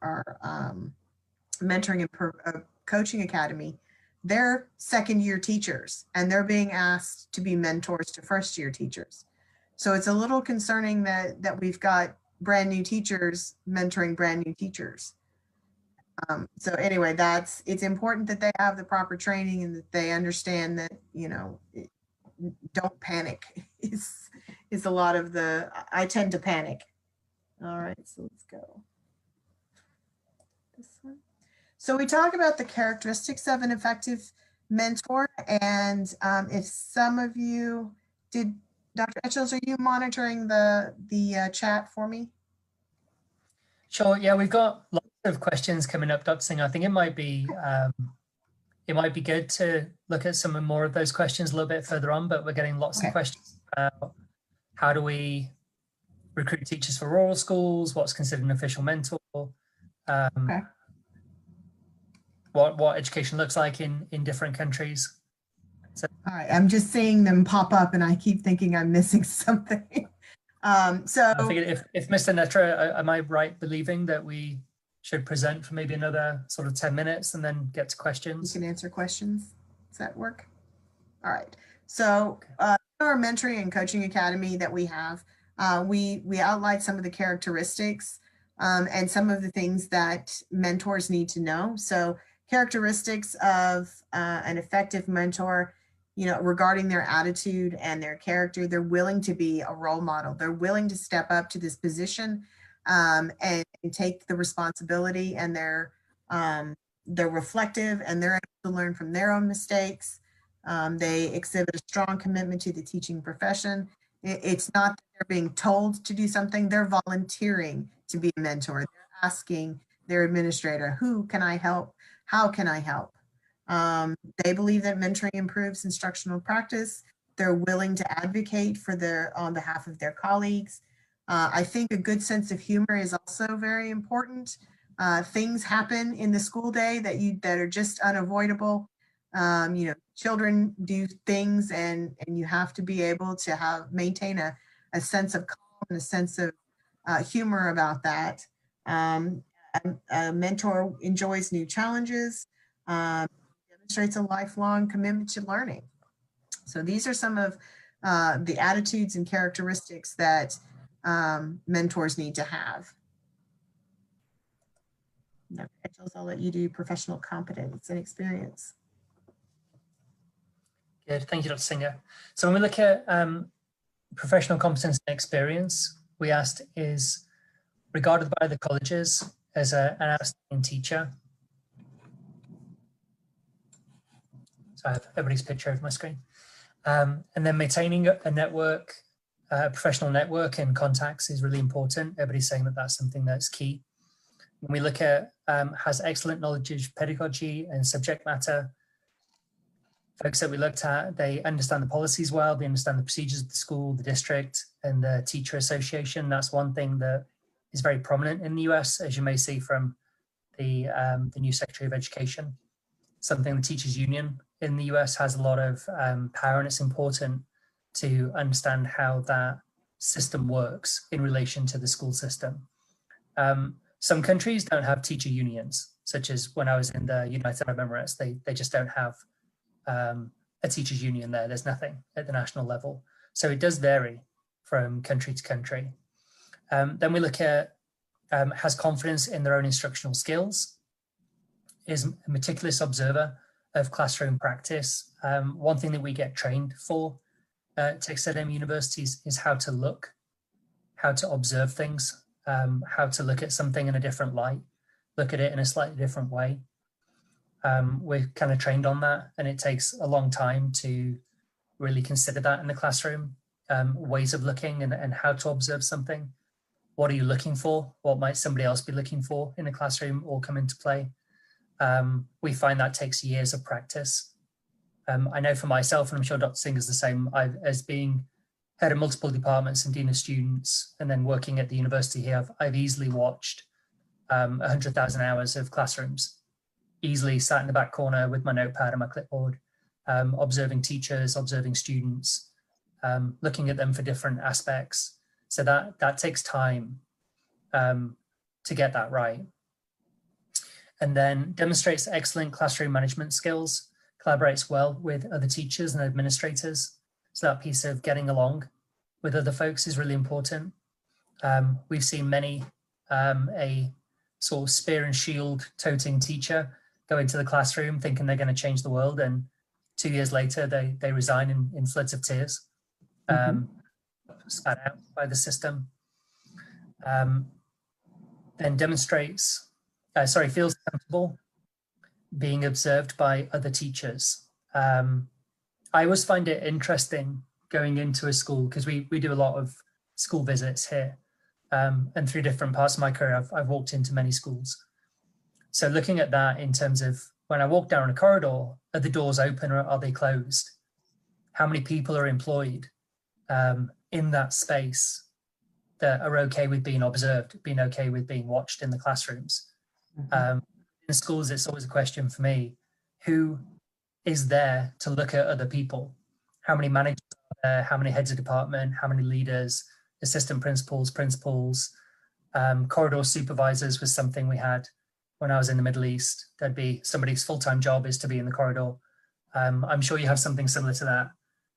mentoring and coaching academy, they're second year teachers and they're being asked to be mentors to first year teachers. So it's a little concerning that we've got brand new teachers mentoring brand new teachers. So anyway, it's important that they have the proper training and that they understand that, don't panic is a lot of I tend to panic. All right, so let's go. This one. So we talk about the characteristics of an effective mentor. And if some of you did, Dr. Etchells, are you monitoring the chat for me? Sure. Yeah, we've got lots of questions coming up, Dr. Singh. I think it might be good to look at some more of those questions a little bit further on, but we're getting lots of questions about how do we recruit teachers for rural schools, what's considered an official mentor, what education looks like in different countries. So, all right, I'm just seeing them pop up and I keep thinking I'm missing something. So I figured if Mr. Netra, am I right believing that we should present for maybe another sort of 10 minutes and then get to questions? You can answer questions. Does that work? All right. So our mentoring and coaching academy that we have, we outlined some of the characteristics and some of the things that mentors need to know. So characteristics of an effective mentor, regarding their attitude and their character, they're willing to be a role model. They're willing to step up to this position and take the responsibility, and they're reflective and they're able to learn from their own mistakes. They exhibit a strong commitment to the teaching profession. It's not that they're being told to do something, they're volunteering to be a mentor. They're asking their administrator, who can I help? How can I help? They believe that mentoring improves instructional practice. They're willing to advocate on behalf of their colleagues. I think a good sense of humor is also very important. Things happen in the school day that are just unavoidable. Children do things and you have to be able to maintain a sense of calm and a sense of humor about that. A mentor enjoys new challenges, demonstrates a lifelong commitment to learning. So these are some of the attitudes and characteristics that mentors need to have. Rachel, I'll let you do professional competence and experience. Good, thank you, Dr. Singer. So when we look at professional competence and experience, we asked, is regarded by the colleges as an outstanding teacher. So I have everybody's picture over my screen. And then maintaining a network, professional network and contacts is really important. Everybody's saying that that's something that's key. When we look at has excellent knowledge of pedagogy and subject matter, folks that we looked at, they understand the policies well, they understand the procedures of the school, the district, and the teacher association. That's one thing that is very prominent in the US, as you may see from the new Secretary of Education. Something the teachers union in the US has a lot of power, and it's important to understand how that system works in relation to the school system. Some countries don't have teacher unions, such as when I was in the United Arab Emirates, they just don't have a teachers union there. There's nothing at the national level. So it does vary from country to country. Then we look at has confidence in their own instructional skills, is a meticulous observer of classroom practice. One thing that we get trained for at Texas A&M universities is how to look, how to observe things, how to look at something in a different light, look at it in a slightly different way. We're kind of trained on that, and it takes a long time to really consider that in the classroom, ways of looking and how to observe something. What are you looking for? What might somebody else be looking for in the classroom all come into play? We find that takes years of practice. I know for myself, and I'm sure Dr. Singer's the same, as being head of multiple departments and dean of students, and then working at the university here, I've easily watched 100,000 hours of classrooms, easily sat in the back corner with my notepad and my clipboard, observing teachers, observing students, looking at them for different aspects. So that takes time to get that right. And then demonstrates excellent classroom management skills, collaborates well with other teachers and administrators. So that piece of getting along with other folks is really important. We've seen many, a sort of spear and shield toting teacher go into the classroom thinking they're going to change the world, and 2 years later they resign in floods of tears, spat out by the system. Then demonstrates, feels comfortable being observed by other teachers. I always find it interesting going into a school, because we do a lot of school visits here, and through different parts of my career I've walked into many schools. So looking at that in terms of when I walk down a corridor, are the doors open or are they closed? How many people are employed in that space that are okay with being observed, being okay with being watched in the classrooms? In schools, it's always a question for me, who is there to look at other people? How many managers are there? How many heads of department? How many leaders, assistant principals, corridor supervisors was something we had when I was in the Middle East. There'd be somebody's full-time job is to be in the corridor. I'm sure you have something similar to that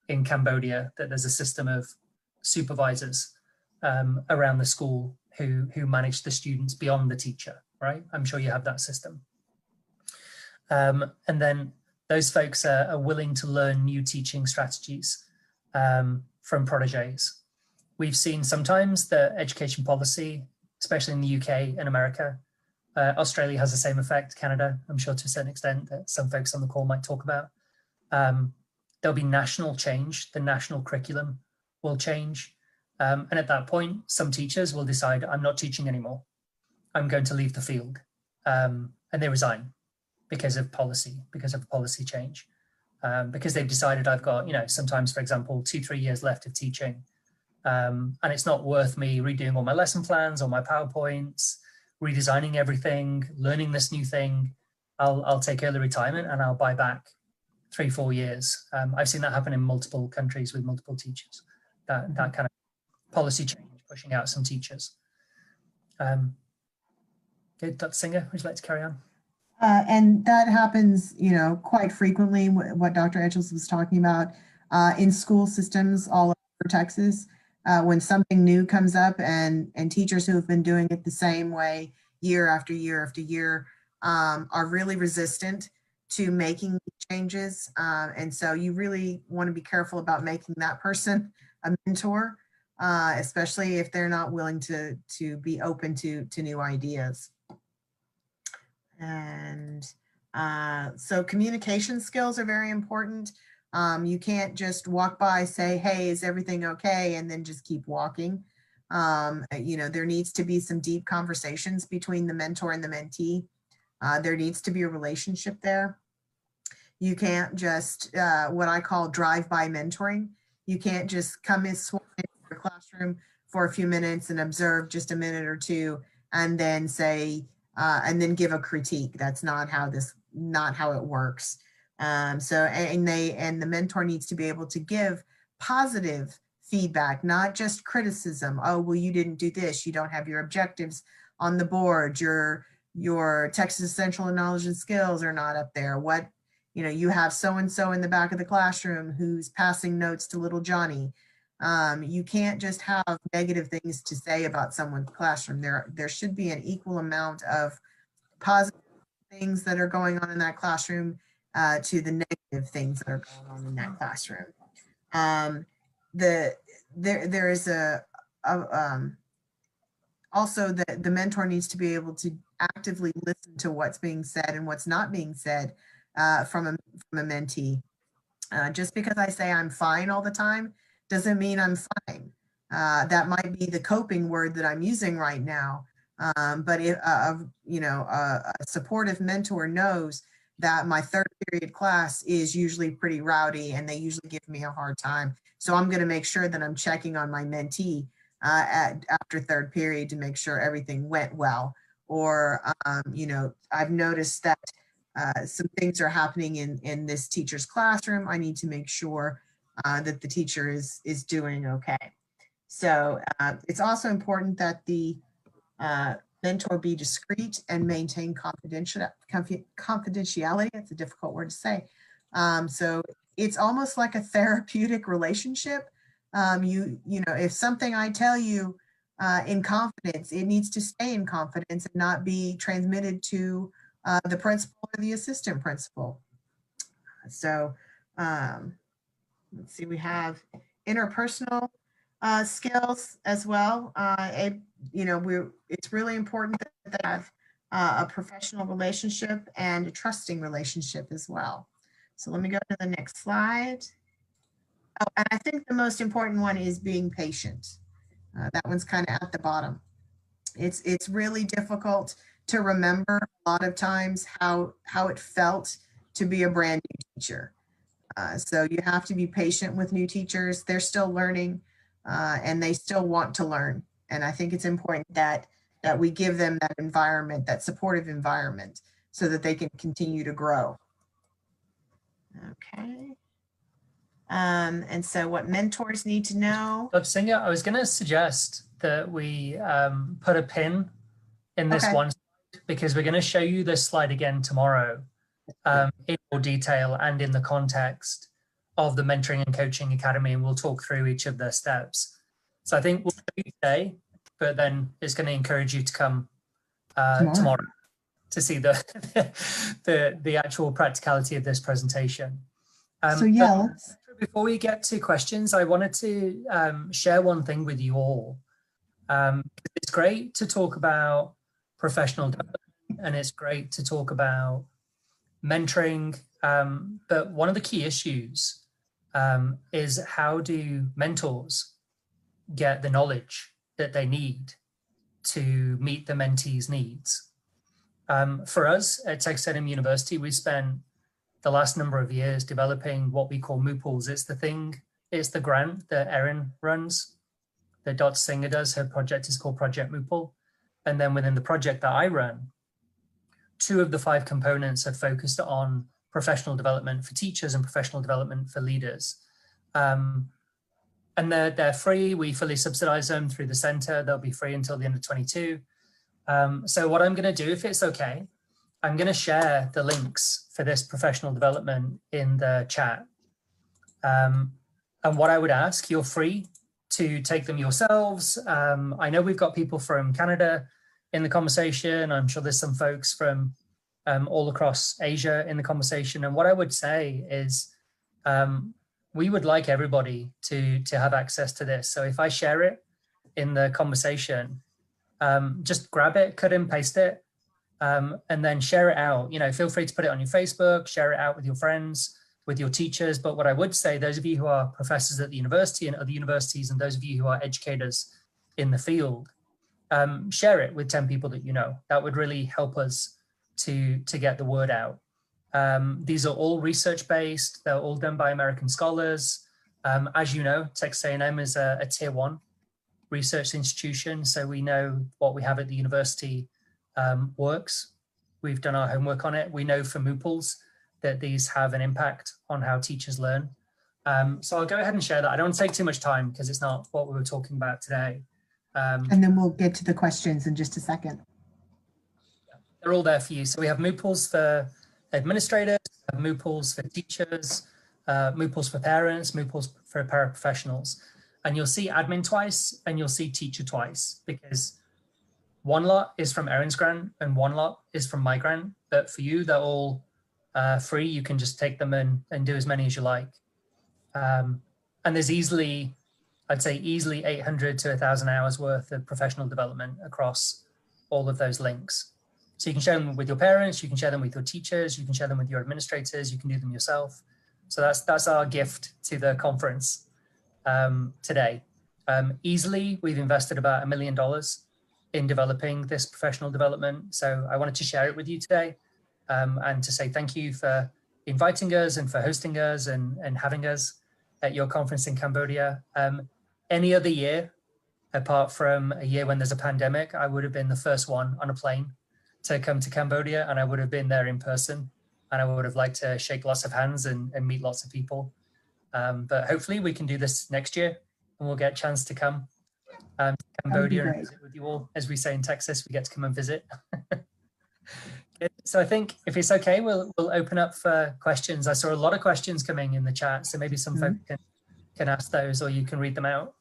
in Cambodia, that there's a system of supervisors around the school who manage the students beyond the teacher, right? I'm sure you have that system. And then those folks are willing to learn new teaching strategies from proteges. We've seen sometimes the education policy, especially in the UK and America, Australia has the same effect, Canada, I'm sure to a certain extent, that some folks on the call might talk about. There'll be national change, the national curriculum will change. And at that point, some teachers will decide, I'm not teaching anymore. I'm going to leave the field. And they resign because of policy, because of policy change. Because they've decided I've got, sometimes, for example, 2-3 years left of teaching. And it's not worth me redoing all my lesson plans or my PowerPoints, redesigning everything, learning this new thing. I'll take early retirement and I'll buy back 3-4 years. I've seen that happen in multiple countries with multiple teachers, that kind of policy change, pushing out some teachers. Good, Dr. Singer, would you like to carry on? And that happens, quite frequently, what Dr. Etchells was talking about, in school systems all over Texas. When something new comes up and teachers who have been doing it the same way year after year after year are really resistant to making changes. And so you really want to be careful about making that person a mentor, especially if they're not willing to be open to new ideas. And so communication skills are very important. You can't just walk by, say, hey, is everything okay? And then just keep walking. You know, there needs to be some deep conversations between the mentor and the mentee. There needs to be a relationship there. You can't just, what I call drive-by mentoring. You can't just come in into your classroom for a few minutes and observe just a minute or two and then say, and then give a critique. That's not how it works. And the mentor needs to be able to give positive feedback, not just criticism. Oh, well, you didn't do this. You don't have your objectives on the board. Your Texas Essential Knowledge and Skills are not up there. What, you know, you have so-and-so in the back of the classroom who's passing notes to little Johnny. You can't just have negative things to say about someone's classroom. There should be an equal amount of positive things that are going on in that classroom to the negative things that are going on in that classroom. There is also the mentor needs to be able to actively listen to what's being said and what's not being said from a mentee. Just because I say I'm fine all the time doesn't mean I'm fine. That might be the coping word that I'm using right now. But if, you know, a supportive mentor knows that my third period class is usually pretty rowdy and they usually give me a hard time. So I'm going to make sure that I'm checking on my mentee after third period to make sure everything went well. Or, you know, I've noticed that some things are happening in this teacher's classroom. I need to make sure that the teacher is doing okay. So it's also important that the mentor be discreet and maintain confidentiality. That's a difficult word to say. So it's almost like a therapeutic relationship. You know, if something I tell you in confidence, it needs to stay in confidence and not be transmitted to the principal or the assistant principal. So let's see, we have interpersonal skills as well. You know, it's really important that they have a professional relationship and a trusting relationship as well. So let me go to the next slide. Oh, and I think the most important one is being patient. That one's kind of at the bottom. It's really difficult to remember a lot of times how it felt to be a brand new teacher. So you have to be patient with new teachers. They're still learning and they still want to learn. And I think it's important that we give them that environment, that supportive environment, so that they can continue to grow. Okay. And so what mentors need to know. Dr. Singer, I was going to suggest that we put a pin in this one slide, because we're going to show you this slide again tomorrow in more detail and in the context of the Mentoring and Coaching Academy, and we'll talk through each of the steps. So I think we'll show you today, but then it's going to encourage you to come tomorrow to see the actual practicality of this presentation. So yeah, before we get to questions, I wanted to share one thing with you all. It's great to talk about professional development and it's great to talk about mentoring, but one of the key issues is how do mentors get the knowledge that they need to meet the mentee's needs? For us at Texas A&M University, we spent the last number of years developing what we call MOOPLs. It's the grant that Erin runs, that Dr. Singer does. Her project is called Project MOOPL. And then within the project that I run, 2 of the 5 components are focused on professional development for teachers and professional development for leaders. And they're free. We fully subsidize them through the center. They'll be free until the end of 22. So what I'm going to do, if it's okay, I'm going to share the links for this professional development in the chat. And what I would ask, you're free to take them yourselves. I know we've got people from Canada in the conversation. I'm sure there's some folks from all across Asia in the conversation. And what I would say is we would like everybody to have access to this. So if I share it in the conversation, just grab it, cut and paste it, and then share it out. You know, feel free to put it on your Facebook, share it out with your friends, with your teachers. But what I would say, those of you who are professors at the university and other universities, and those of you who are educators in the field, share it with 10 people that you know. That would really help us to get the word out. These are all research-based. They're all done by American scholars. As you know, Texas A&M is a tier 1 research institution, so we know what we have at the university works. We've done our homework on it. We know for MOOPLs that these have an impact on how teachers learn. So I'll go ahead and share that. I don't want to take too much time because it's not what we were talking about today. And then we'll get to the questions in just a second. They're all there for you. So we have MOOPLs for administrators, MOOPLs for teachers, MOOPLs for parents, MOOPLs for paraprofessionals. And you'll see admin twice and you'll see teacher twice, because one lot is from Erin's grant and one lot is from my grant. But for you, they're all free. You can just take them and do as many as you like. And there's easily, I'd say easily 800 to 1,000 hours worth of professional development across all of those links. So you can share them with your parents, you can share them with your teachers, you can share them with your administrators, you can do them yourself. So that's our gift to the conference today. Easily, we've invested about $1 million in developing this professional development. So I wanted to share it with you today and to say thank you for inviting us and for hosting us and having us at your conference in Cambodia. Any other year, apart from a year when there's a pandemic, I would have been the first one on a plane to come to Cambodia, and I would have been there in person, and I would have liked to shake lots of hands and meet lots of people. But hopefully we can do this next year and we'll get a chance to come to Cambodia and visit with you all. As we say in Texas, we get to come and visit. So I think if it's okay, we'll open up for questions. I saw a lot of questions coming in the chat, so maybe some folks can ask those or you can read them out.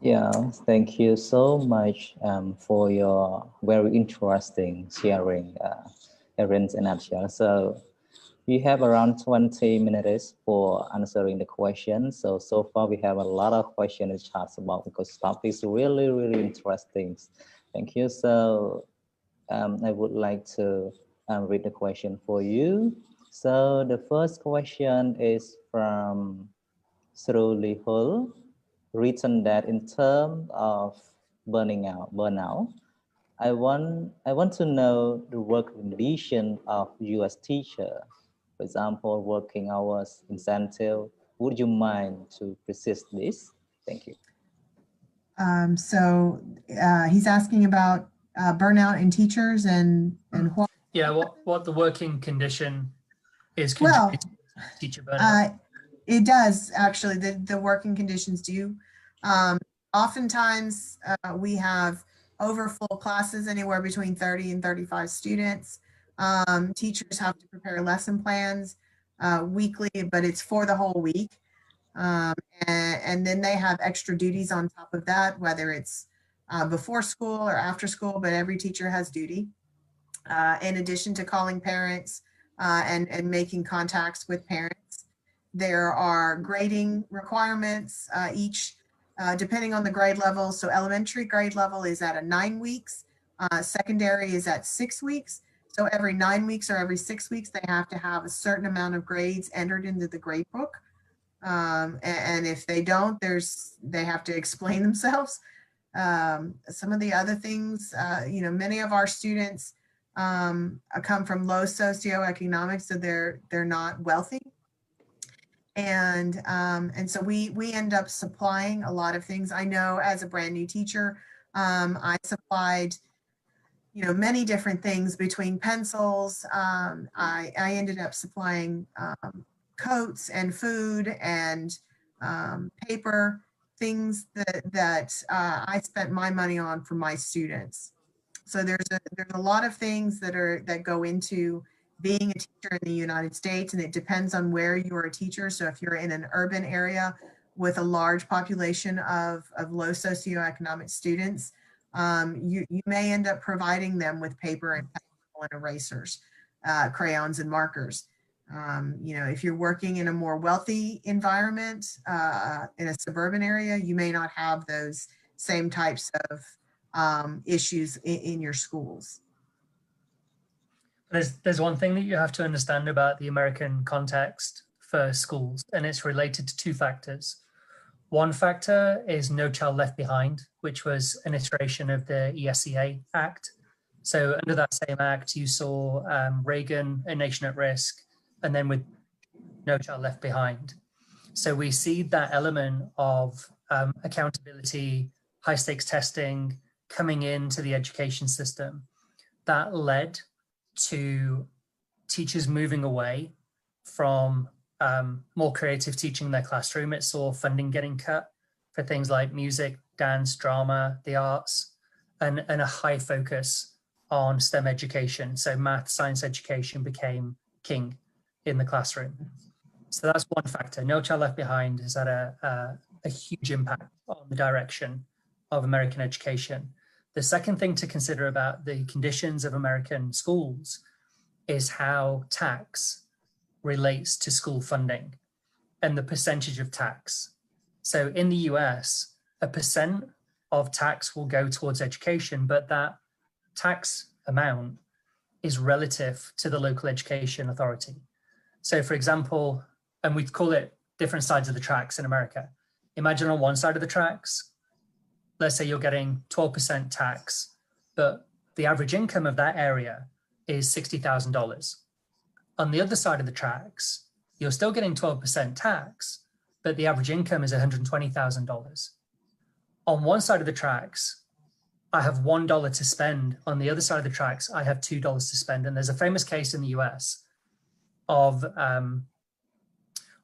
Yeah, thank you so much for your very interesting sharing, Erin and Achal. So we have around 20 minutes for answering the questions. So far we have a lot of questions in chat about, because topic is really, really interesting. Thank you. So I would like to read the question for you. So the first question is from Sruli Hull, written that in terms of burnout, I want to know the work condition of you as teacher. For example, working hours, incentive. Would you mind to persist this? Thank you. So he's asking about burnout in teachers and what? Yeah, what the working condition is Well, contributing to teacher burnout. It does actually. The working conditions do. Oftentimes we have overfull classes, anywhere between 30 and 35 students. Teachers have to prepare lesson plans weekly, but it's for the whole week. And then they have extra duties on top of that, whether it's before school or after school, but every teacher has duty. In addition to calling parents and making contacts with parents. There are grading requirements, each depending on the grade level. So elementary grade level is at 9 weeks, secondary is at 6 weeks. So every 9 weeks or every 6 weeks, they have to have a certain amount of grades entered into the grade book. And if they don't, they have to explain themselves. Some of the other things, many of our students come from low socioeconomic, so they're not wealthy. And so we end up supplying a lot of things. I know as a brand new teacher, I supplied, many different things between pencils. I ended up supplying coats and food and paper, things that I spent my money on for my students. So there's a lot of things that go into being a teacher in the United States, and it depends on where you are a teacher. So if you're in an urban area with a large population of low socioeconomic students, you may end up providing them with paper and and erasers, crayons and markers. You know, if you're working in a more wealthy environment, in a suburban area, you may not have those same types of issues in your schools. There's one thing that you have to understand about the American context for schools, and it's related to two factors. One factor is No Child Left Behind, which was an iteration of the ESEA Act. So under that same act, you saw Reagan, A Nation at Risk, and then with No Child Left Behind. So we see that element of accountability, high stakes testing coming into the education system that led to teachers moving away from more creative teaching in their classroom. It saw funding getting cut for things like music, dance, drama, the arts, and a high focus on STEM education. So math, science education became king in the classroom. So that's one factor. No Child Left Behind has had a huge impact on the direction of American education. The second thing to consider about the conditions of American schools is how tax relates to school funding and the percentage of tax. So in the US, a percent of tax will go towards education, but that tax amount is relative to the local education authority. So for example, and we call it different sides of the tracks in America. Imagine on one side of the tracks, let's say you're getting 12% tax, but the average income of that area is $60,000. On the other side of the tracks, you're still getting 12% tax, but the average income is $120,000. On one side of the tracks, I have $1 to spend. On the other side of the tracks, I have $2 to spend. And there's a famous case in the US of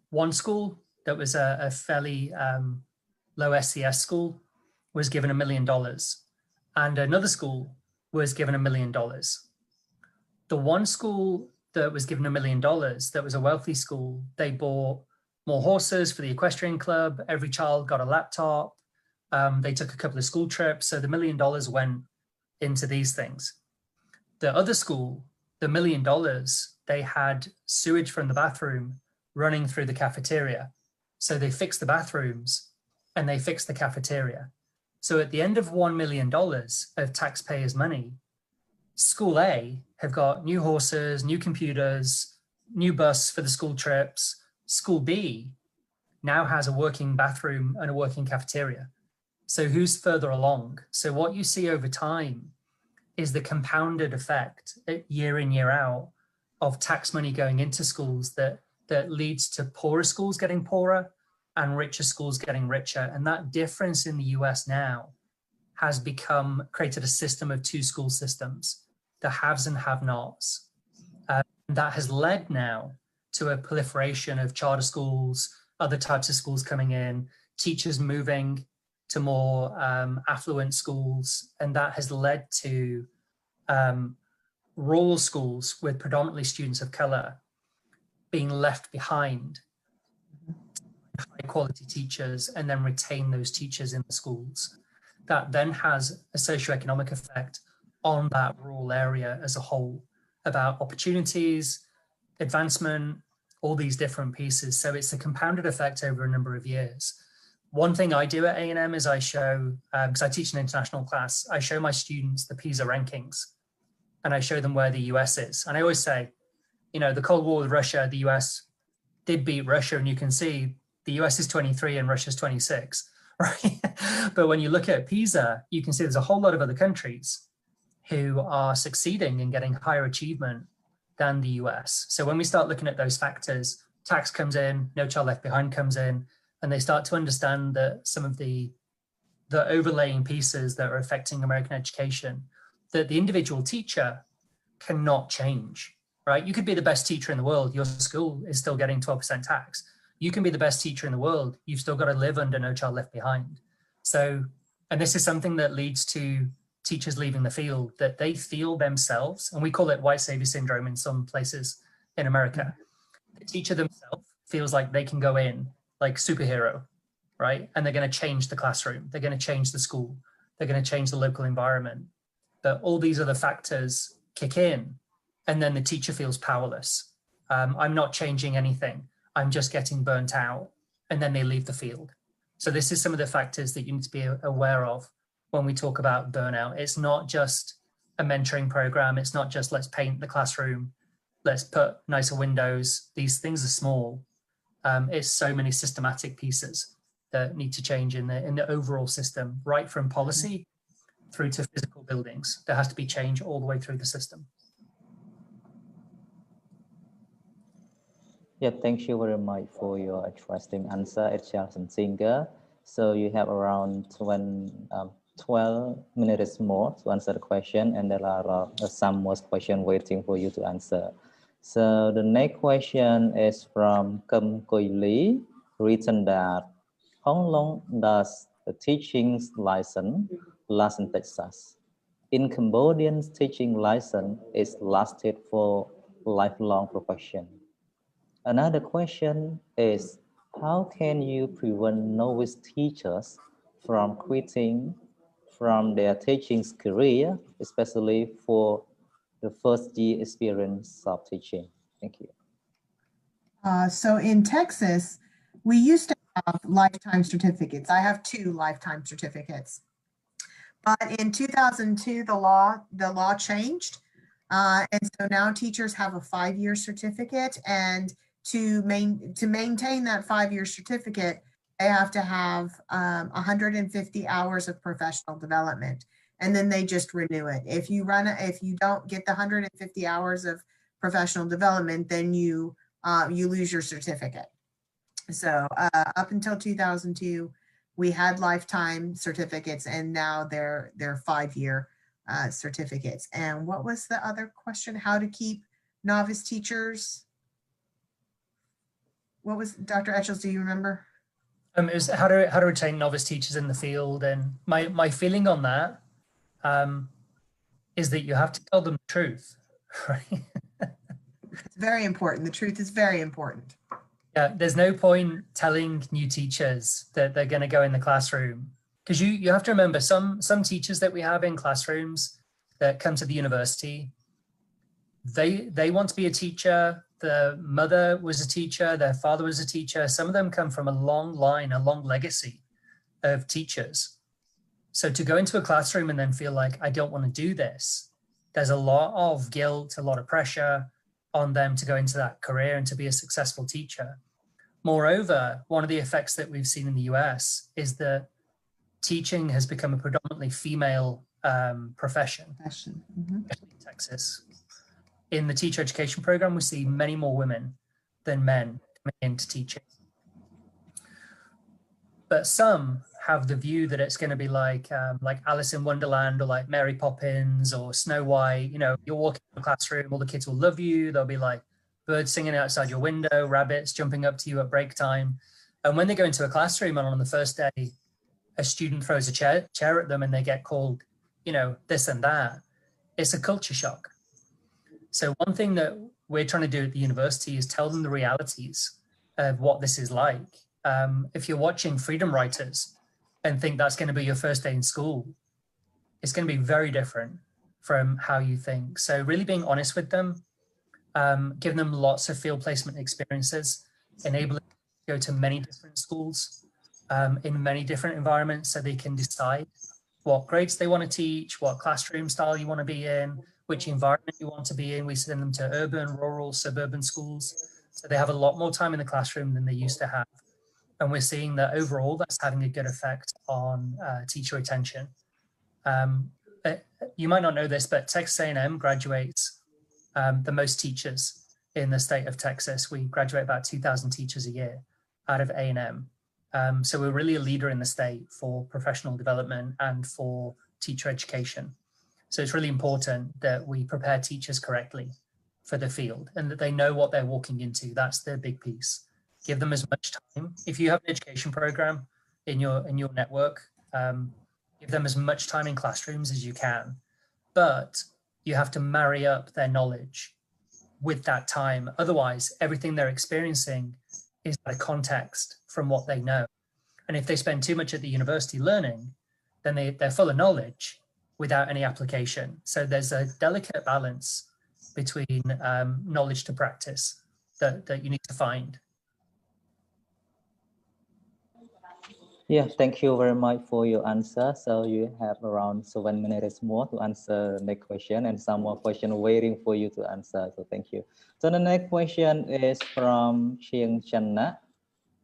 one school that was a fairly low SES school was given $1 million, and another school was given $1 million. The one school that was given $1 million, that was a wealthy school, they bought more horses for the equestrian club. Every child got a laptop. They took a couple of school trips. So the $1 million went into these things. The other school, the $1 million, they had sewage from the bathroom running through the cafeteria. So they fixed the bathrooms and they fixed the cafeteria. So at the end of $1 million of taxpayers' money, School A have got new horses, new computers, new bus for the school trips. School B now has a working bathroom and a working cafeteria. So who's further along? So what you see over time is the compounded effect year in, year out of tax money going into schools that leads to poorer schools getting poorer and richer schools getting richer. And that difference in the US now has created a system of two school systems, the haves and have-nots. That has led now to a proliferation of charter schools, other types of schools coming in, teachers moving to more affluent schools. And that has led to rural schools with predominantly students of color being left behind, high quality teachers, and then retain those teachers in the schools. That then has a socioeconomic effect on that rural area as a whole, about opportunities, advancement, all these different pieces. So it's a compounded effect over a number of years. One thing I do at A&M is I show, because I teach an international class, I show my students the PISA rankings and I show them where the US is. And I always say, you know, the Cold War with Russia, the US did beat Russia, and you can see the US is 23 and Russia's 26, right? But when you look at PISA, you can see there's a whole lot of other countries who are succeeding and getting higher achievement than the US. So when we start looking at those factors, tax comes in, No Child Left Behind comes in, and they start to understand that some of the overlaying pieces that are affecting American education, that the individual teacher cannot change, right? You could be the best teacher in the world, your school is still getting 12% tax. You can be the best teacher in the world, you've still got to live under No Child Left Behind. So, and this is something that leads to teachers leaving the field, that they feel themselves, and we call it white savior syndrome in some places in America. The teacher themselves feels like they can go in like superhero, right? And they're going to change the classroom. They're going to change the school. They're going to change the local environment. But all these other factors kick in and then the teacher feels powerless. I'm not changing anything. I'm just getting burnt out, and then they leave the field. So this is some of the factors that you need to be aware of when we talk about burnout. It's not just a mentoring program. It's not just let's paint the classroom, let's put nicer windows. These things are small. It's so many systematic pieces that need to change in the overall system, right from policy through to physical buildings. There has to be change all the way through the system. Yeah, thank you very much for your interesting answer, Charles and Singer. So you have around 12 minutes more to answer the question, and there are some more questions waiting for you to answer. So the next question is from Kum Koi Lee, written that, how long does the teaching license last in Texas? In Cambodian, teaching license is lasted for lifelong profession. Another question is, how can you prevent novice teachers from quitting from their teaching career, especially for the first year experience of teaching? Thank you. So in Texas, we used to have lifetime certificates. I have 2 lifetime certificates. But in 2002, the law changed. And so now teachers have a 5-year certificate, and to maintain that 5-year certificate, they have to have 150 hours of professional development, and then they just renew it. If you don't get the 150 hours of professional development, then you lose your certificate. So up until 2002, we had lifetime certificates, and now they're 5-year certificates. And what was the other question? How to keep novice teachers? What was, Dr. Etchells, do you remember? It was how to retain novice teachers in the field. And my feeling on that is that you have to tell them the truth, right? It's very important. The truth is very important. Yeah, there's no point telling new teachers that they're going to go in the classroom, because you have to remember some teachers that we have in classrooms that come to the university, they want to be a teacher. The mother was a teacher, their father was a teacher. Some of them come from a long line, a long legacy of teachers. So to go into a classroom and then feel like, I don't want to do this, there's a lot of guilt, a lot of pressure on them to go into that career and to be a successful teacher. Moreover, one of the effects that we've seen in the US is that teaching has become a predominantly female profession, especially in Texas. In the teacher education program, we see many more women than men coming into teaching. But some have the view that it's going to be like Alice in Wonderland, or like Mary Poppins or Snow White. You know, you'll walk in the classroom, all the kids will love you. There'll be like birds singing outside your window, rabbits jumping up to you at break time. And when they go into a classroom and on the first day, a student throws a chair at them and they get called, you know, this and that, it's a culture shock. So one thing that we're trying to do at the university is tell them the realities of what this is like. If you're watching Freedom Writers and think that's going to be your first day in school, it's going to be very different from how you think. So really being honest with them, giving them lots of field placement experiences, enabling them to go to many different schools in many different environments so they can decide what grades they want to teach, what classroom style you want to be in, which environment you want to be in. We send them to urban, rural, suburban schools. So they have a lot more time in the classroom than they used to have. And we're seeing that overall, that's having a good effect on teacher retention. You might not know this, but Texas A&M graduates the most teachers in the state of Texas. We graduate about 2,000 teachers a year out of A&M. So we're really a leader in the state for professional development and for teacher education. So it's really important that we prepare teachers correctly for the field and that they know what they're walking into. That's the big piece. Give them as much time. If you have an education program in your network, give them as much time in classrooms as you can. But you have to marry up their knowledge with that time. Otherwise, everything they're experiencing is out of context from what they know. And if they spend too much at the university learning, then they're full of knowledge without any application. So there's a delicate balance between knowledge to practice that you need to find. Yeah, thank you very much for your answer. So you have around 7 minutes more to answer the next question, and some more question waiting for you to answer. So thank you. So the next question is from Chiang Channa.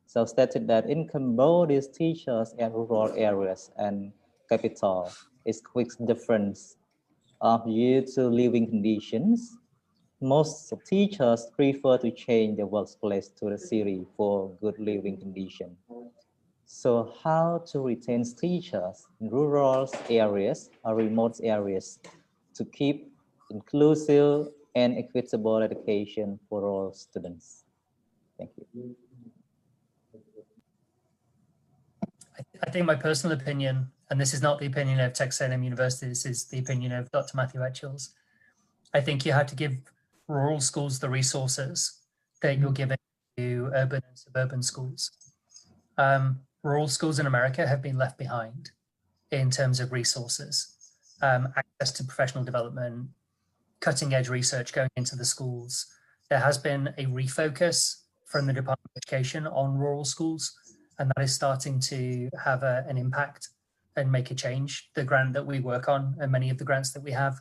So stated that in Cambodia, teachers in rural areas and capital is quick difference due to living conditions. Most teachers prefer to change their workplace to the city for good living condition. So how to retain teachers in rural areas or remote areas to keep inclusive and equitable education for all students? Thank you. I think my personal opinion, and this is not the opinion of Texas A&M University, this is the opinion of Dr. Matthew Etchells. I think you have to give rural schools the resources that you're giving to urban and suburban schools. Rural schools in America have been left behind in terms of resources, access to professional development, cutting edge research going into the schools. There has been a refocus from the Department of Education on rural schools, and that is starting to have an impact and make a change. The grant that we work on and many of the grants that we have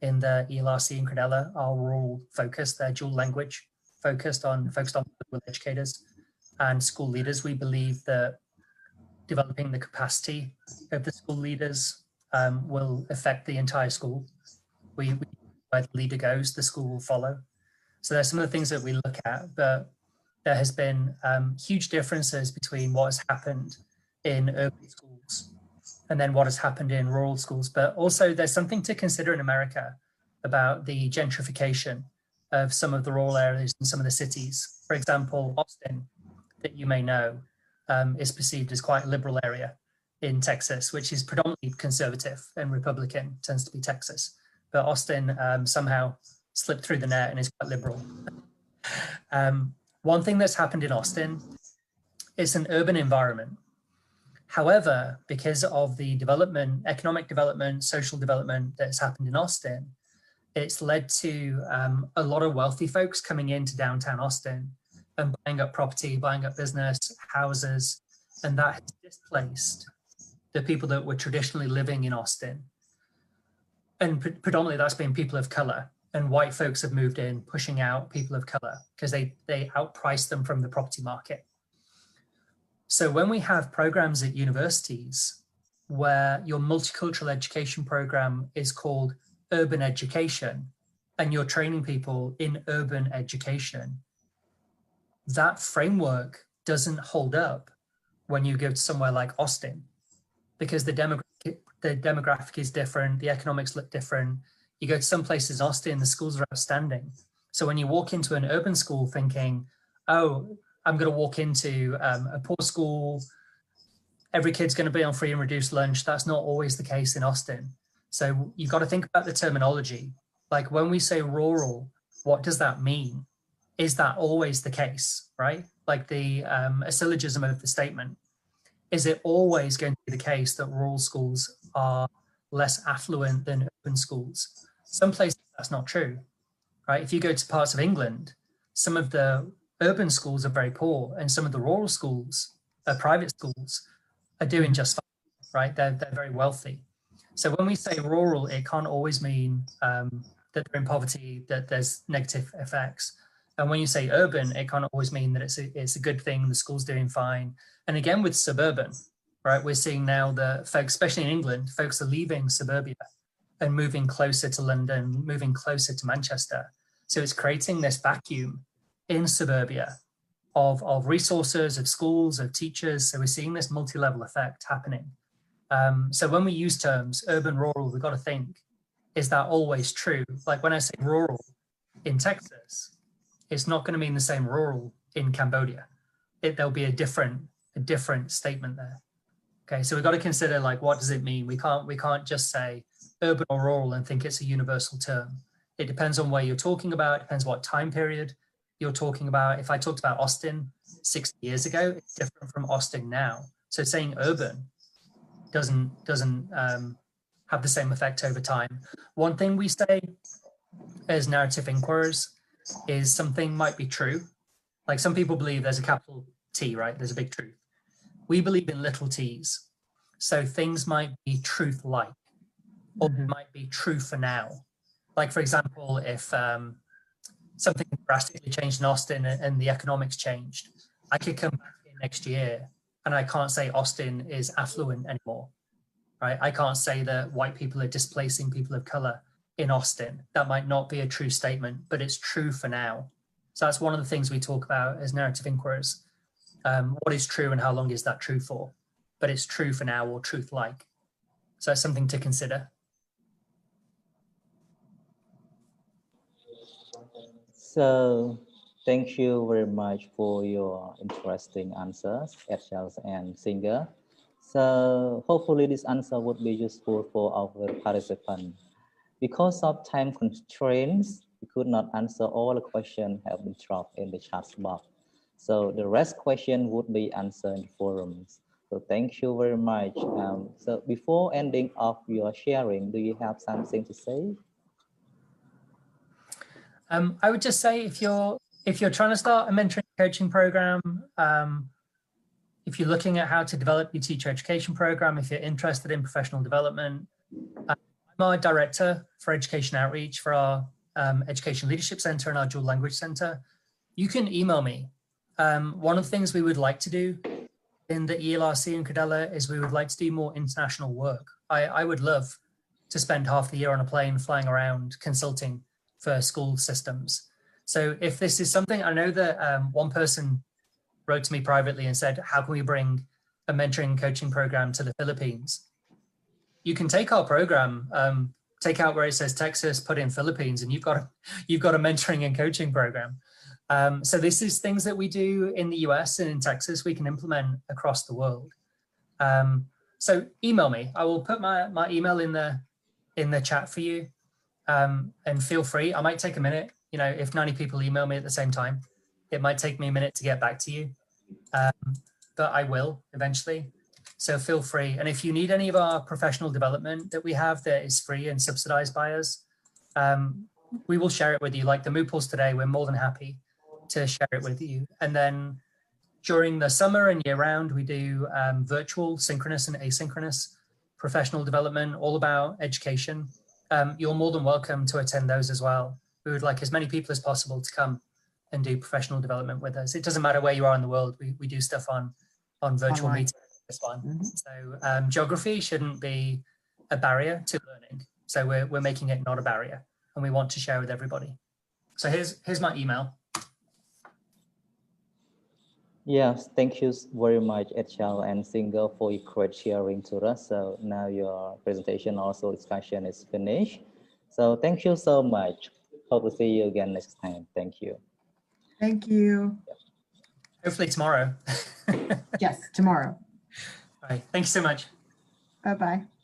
in the ELRC and Credella are rural focused. They're dual language focused on educators and school leaders. We believe that developing the capacity of the school leaders will affect the entire school. Where the leader goes, the school will follow. So there's some of the things that we look at, but there has been huge differences between what has happened in urban schools and then what has happened in rural schools. But also there's something to consider in America about the gentrification of some of the rural areas in some of the cities. For example, Austin, that you may know, is perceived as quite a liberal area in Texas, which is predominantly conservative and Republican, tends to be Texas. But Austin somehow slipped through the net and is quite liberal. One thing that's happened in Austin is an urban environment. However, because of the development, economic development, social development that's happened in Austin, it's led to a lot of wealthy folks coming into downtown Austin and buying up property, buying up business, houses, and that has displaced the people that were traditionally living in Austin. And predominantly that's been people of color, and white folks have moved in, pushing out people of color because they outpriced them from the property market. So when we have programs at universities where your multicultural education program is called urban education and you're training people in urban education, that framework doesn't hold up when you go to somewhere like Austin, because the demographic is different, the economics look different. You go to some places in Austin, the schools are outstanding. So when you walk into an urban school thinking, oh, I'm going to walk into a poor school, every kid's going to be on free and reduced lunch, that's not always the case in Austin. So you've got to think about the terminology. Like when we say rural, what does that mean? Is that always the case, right? Like a syllogism of the statement. Is it always going to be the case that rural schools are less affluent than urban schools? Some places that's not true, right? If you go to parts of England, some of the urban schools are very poor and some of the rural schools, private schools, are doing just fine, right? They're very wealthy. So when we say rural, it can't always mean that they're in poverty, that there's negative effects. And when you say urban, it can't always mean that it's a good thing, the school's doing fine. And again, with suburban, right, we're seeing now that folks, especially in England, folks are leaving suburbia and moving closer to London, moving closer to Manchester. So it's creating this vacuum in suburbia of resources, of schools, of teachers. So we're seeing this multi-level effect happening. So when we use terms urban, rural, we've got to think, is that always true? Like when I say rural in Texas, it's not going to mean the same rural in Cambodia. There'll be a different statement there. Okay, so we've got to consider, like, what does it mean? We can't just say urban or rural and think it's a universal term. It depends on where you're talking about, depends what time period you're talking about. If I talked about Austin 60 years ago, it's different from Austin now. So saying urban doesn't have the same effect over time. One thing we say as narrative inquirers is something might be true. Like some people believe there's a capital T, right? There's a big truth. We believe in little t's. So things might be truth-like, or they might be true for now. Like, for example, if something drastically changed in Austin and the economics changed, I could come back here next year and I can't say Austin is affluent anymore, right? I can't say that white people are displacing people of color in Austin. That might not be a true statement, but it's true for now. So that's one of the things we talk about as narrative inquirers. What is true and how long is that true for? But it's true for now or truth-like. So it's something to consider. So thank you very much for your interesting answers, Charles and Singer. So hopefully this answer would be useful for our participants. Because of time constraints, we could not answer all the questions have been dropped in the chat box. So the rest question would be answered in the forums. So thank you very much. So before ending off your sharing, do you have something to say? I would just say if you're trying to start a mentoring coaching program, if you're looking at how to develop your teacher education program, if you're interested in professional development, I'm our director for education outreach for our Education Leadership Center and our Dual Language Center. You can email me. One of the things we would like to do in the ELRC in Cadella is we would like to do more international work. I would love to spend half the year on a plane flying around consulting for school systems. So if this is something, I know that one person wrote to me privately and said, how can we bring a mentoring and coaching program to the Philippines? You can take our program, take out where it says Texas, put in Philippines, and you've got a mentoring and coaching program. So this is things that we do in the US and in Texas, we can implement across the world. So email me. I will put my email in the chat for you. And feel free. I might take a minute. You know, if 90 people email me at the same time, it might take me a minute to get back to you, but I will eventually. So feel free. And if you need any of our professional development that we have that is free and subsidized by us, we will share it with you. Like the Mooples today, we're more than happy to share it with you. And then during the summer and year round, we do virtual, synchronous and asynchronous professional development, all about education. You're more than welcome to attend those as well. We would like as many people as possible to come and do professional development with us. It doesn't matter where you are in the world. We do stuff on virtual meetings. It's fun. So geography shouldn't be a barrier to learning. So we're making it not a barrier, and we want to share with everybody. So here's my email. Yes, thank you very much, Echal and Singer, for your great sharing to us. So now your presentation, also discussion is finished. So thank you so much. Hope to see you again next time. Thank you. Thank you. Hopefully tomorrow. Yes, tomorrow. All right. Thank you so much. Bye-bye.